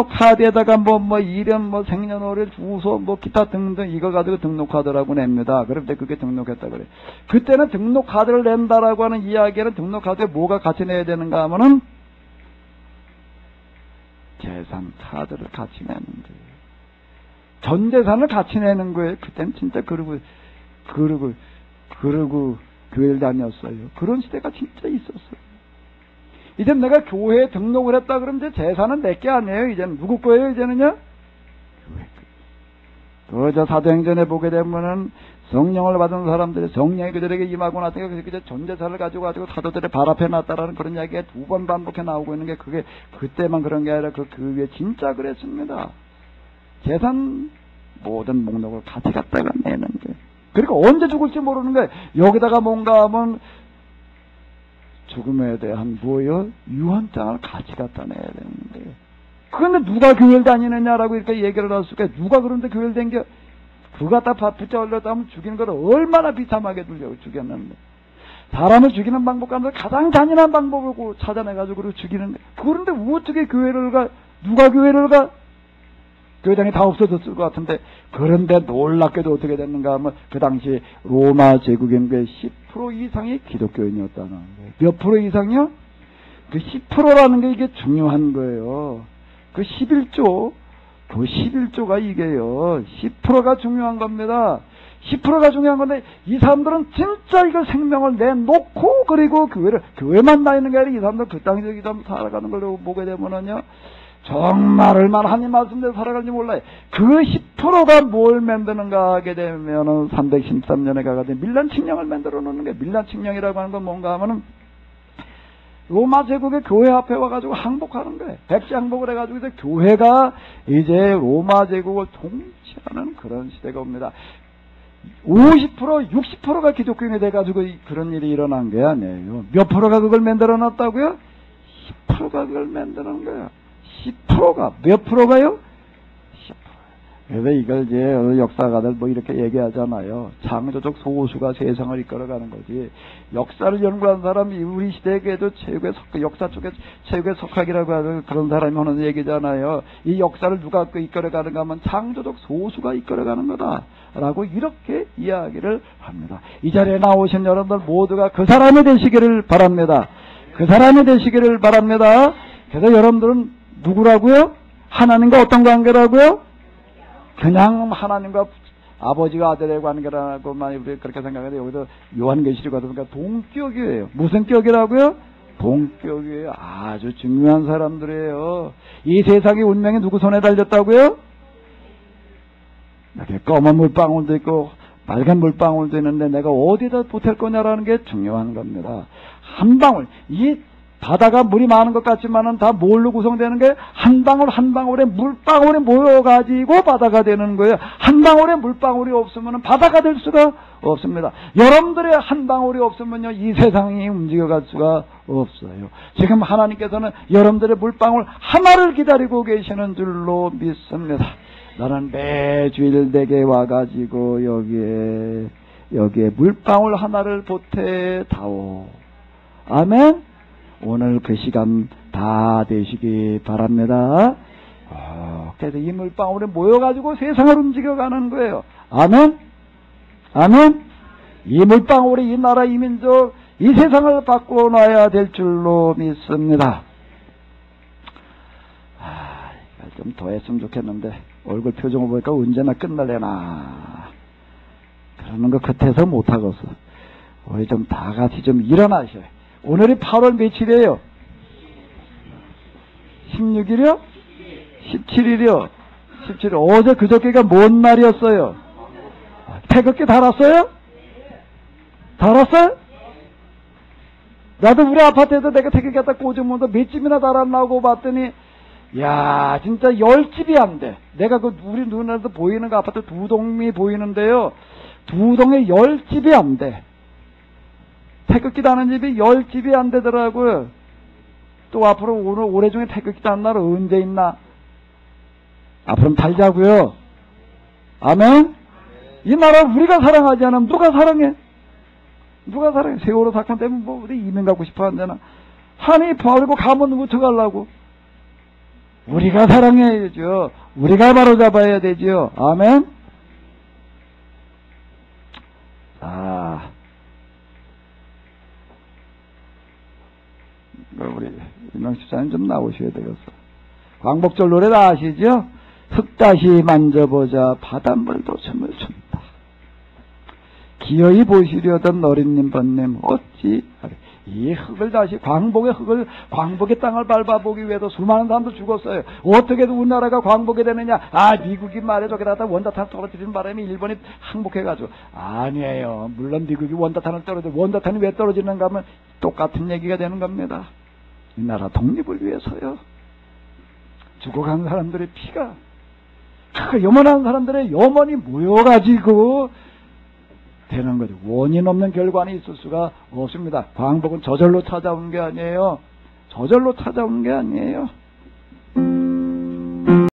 카드에다가 이름, 생년월일, 주소, 기타 등등 이거 가지고 등록 카드라고 냅니다. 그런데 그게 등록했다 그래. 그때는 등록 카드를 낸다라고 하는 이야기는 등록 카드에 뭐가 같이 내야 되는가 하면은 재산 카드를 같이 내는 거예요. 전 재산을 같이 내는 거예요. 그때는 진짜 그러고 교회를 다녔어요. 그런 시대가 진짜 있었어요. 이제 내가 교회에 등록을 했다 그러면 이제 재산은 내게 아니에요. 이제는 누구 거예요? 이제는요? 교회 거. 사도행전에 보게 되면은 성령을 받은 사람들이 성령이 그들에게 임하고 나서 그저 전 재산을 가지고 사도들의 발 앞에 놨다라는 그런 이야기가 2번 반복해 나오고 있는 게 그게 그때만 그런 게 아니라 그 위에 진짜 그랬습니다. 재산 모든 목록을 같이 갖다가 내는 거예요. 그리고 언제 죽을지 모르는 거예요. 여기다가 뭔가 하면 죽음에 대한 뭐요? 유언장을 같이 갖다 내야 되는 거예요. 그런데 누가 교회를 다니느냐라고 이렇게 얘기를 할 수가 있어요. 누가 그런데 교회를 댕겨? 그거 갖다 붙여 올렸다면 죽이는 걸 얼마나 비참하게 두려고 죽였는데. 사람을 죽이는 방법 가운데 가장 잔인한 방법을 찾아내가지고 죽이는데. 그런데 어떻게 교회를 가? 누가 교회를 가? 교회당이 다 없어졌을 것 같은데. 그런데 놀랍게도 어떻게 됐는가 하면 그 당시 로마 제국인구의 10% 이상이 기독교인이었다는 거예요. 몇 프로 이상이요? 그 10%라는 게 이게 중요한 거예요. 그 11조, 그 11조가 이게요. 10%가 중요한 겁니다. 10%가 중요한 건데 이 사람들은 진짜 이거 생명을 내놓고 그리고 교회만 다니는 게 아니라 이 사람들 그 땅에서 살아가는 걸 보게 되면은요. 정말 얼마나 하나님 말씀대로 살아갈지 몰라요. 그 10%가 뭘 만드는가 하게 되면은 313년에 가가지고 밀란 칙령을 만들어 놓는 게 밀란 칙령이라고 하는 건 뭔가 하면은 로마 제국의 교회 앞에 와가지고 항복하는 거예요. 백지 항복을 해가지고 이제 교회가 이제 로마 제국을 통치하는 그런 시대가 옵니다. 50%, 60%가 기독교인이 돼가지고 그런 일이 일어난 게 아니에요. 몇 프로가 그걸 만들어 놨다고요? 10%가 그걸 만드는 거예요. 10%가 몇 프로가요? 10%. 그래서 이걸 이제 역사가들 뭐 이렇게 얘기하잖아요. 창조적 소수가 세상을 이끌어가는 거지. 역사를 연구한 사람이 우리 시대에도 최고의 역사 쪽에 최고의 석학이라고 하는 그런 사람이 하는 얘기잖아요. 이 역사를 누가 이끌어가는가 하면 창조적 소수가 이끌어가는 거다라고 이렇게 이야기를 합니다. 이 자리에 나오신 여러분들 모두가 그 사람이 되시기를 바랍니다. 그 사람이 되시기를 바랍니다. 그래서 여러분들은 누구라고요? 하나님과 어떤 관계라고요? 그냥 하나님과 아버지가 아들의 관계라고만 우리 그렇게 생각하는데 여기서 요한계시록 같으니까 동격이에요. 무슨 격이라고요? 동격이에요. 아주 중요한 사람들이에요. 이 세상의 운명이 누구 손에 달렸다고요? 이렇게 검은 물방울도 있고 빨간 물방울도 있는데 내가 어디다 보탤 거냐라는 게 중요한 겁니다. 한 방울, 이 바다가 물이 많은 것 같지만은 다 뭘로 구성되는 거예요? 한 방울 한 방울에 물방울이 모여가지고 바다가 되는 거예요. 한 방울에 물방울이 없으면 바다가 될 수가 없습니다. 여러분들의 한 방울이 없으면요, 이 세상이 움직여갈 수가 없어요. 지금 하나님께서는 여러분들의 물방울 하나를 기다리고 계시는 줄로 믿습니다. 나는 매주일 내게 와가지고 여기에 물방울 하나를 보태다오. 아멘. 오늘 그 시간 다 되시기 바랍니다. 그래서 이 물방울에 모여가지고 세상을 움직여가는 거예요. 아멘? 아멘? 이 물방울이 이 나라, 이 민족, 이 세상을 바꿔놔야 될 줄로 믿습니다. 좀 더 했으면 좋겠는데 얼굴 표정을 보니까 언제나 끝날래나 그러는 거 같아서 못하겠어. 우리 좀 다 같이 좀 일어나셔요. 오늘이 8월 며칠이에요? 16일이요? 17일이요? 17일. 어제 그저께가 뭔 날이었어요? 태극기 달았어요? 달았어요? 나도 우리 아파트에도 내가 태극기 갖다 꽂으면 몇 집이나 달았나고 봤더니 야 진짜 10집이 안 돼. 내가 그 우리 눈에도 보이는 그 아파트 2동이 보이는데요. 2동에 10집이 안 돼. 태극기 다는 집이 10집이 안 되더라고요. 또 앞으로 올해 중에 태극기 다는 날 언제 있나? 앞으로는 달자고요. 아멘? 이 나라 우리가 사랑하지 않으면 누가 사랑해? 누가 사랑해? 세월호 사건 때문에 뭐 우리 이민 가고 싶어 한다나. 한이 버리고 가면 어떡하려고? 우리가 사랑해야죠. 우리가 바로 잡아야 되죠. 아멘? 우리 이명식사님 좀 나오셔야 되겠어. 광복절 노래 다 아시죠? 흙다시 만져보자 바닷물도 춤을 춘다. 기어이 보시려던 어린님 번님 어찌 이 흙을 다시 광복의 땅을 밟아보기 위해서 수많은 사람도 죽었어요. 어떻게 우리나라가 광복이 되느냐? 미국이 말해 저기다가 원자탄 떨어뜨리는 바람에 일본이 항복해가지고. 아니에요. 물론 미국이 원자탄이 왜 떨어지는가 하면 똑같은 얘기가 되는 겁니다. 이 나라 독립을 위해서요. 죽어간 사람들의 피가 그 염원한 사람들의 염원이 모여가지고 되는 거죠. 원인 없는 결과는 있을 수가 없습니다. 광복은 저절로 찾아온 게 아니에요. 저절로 찾아온 게 아니에요.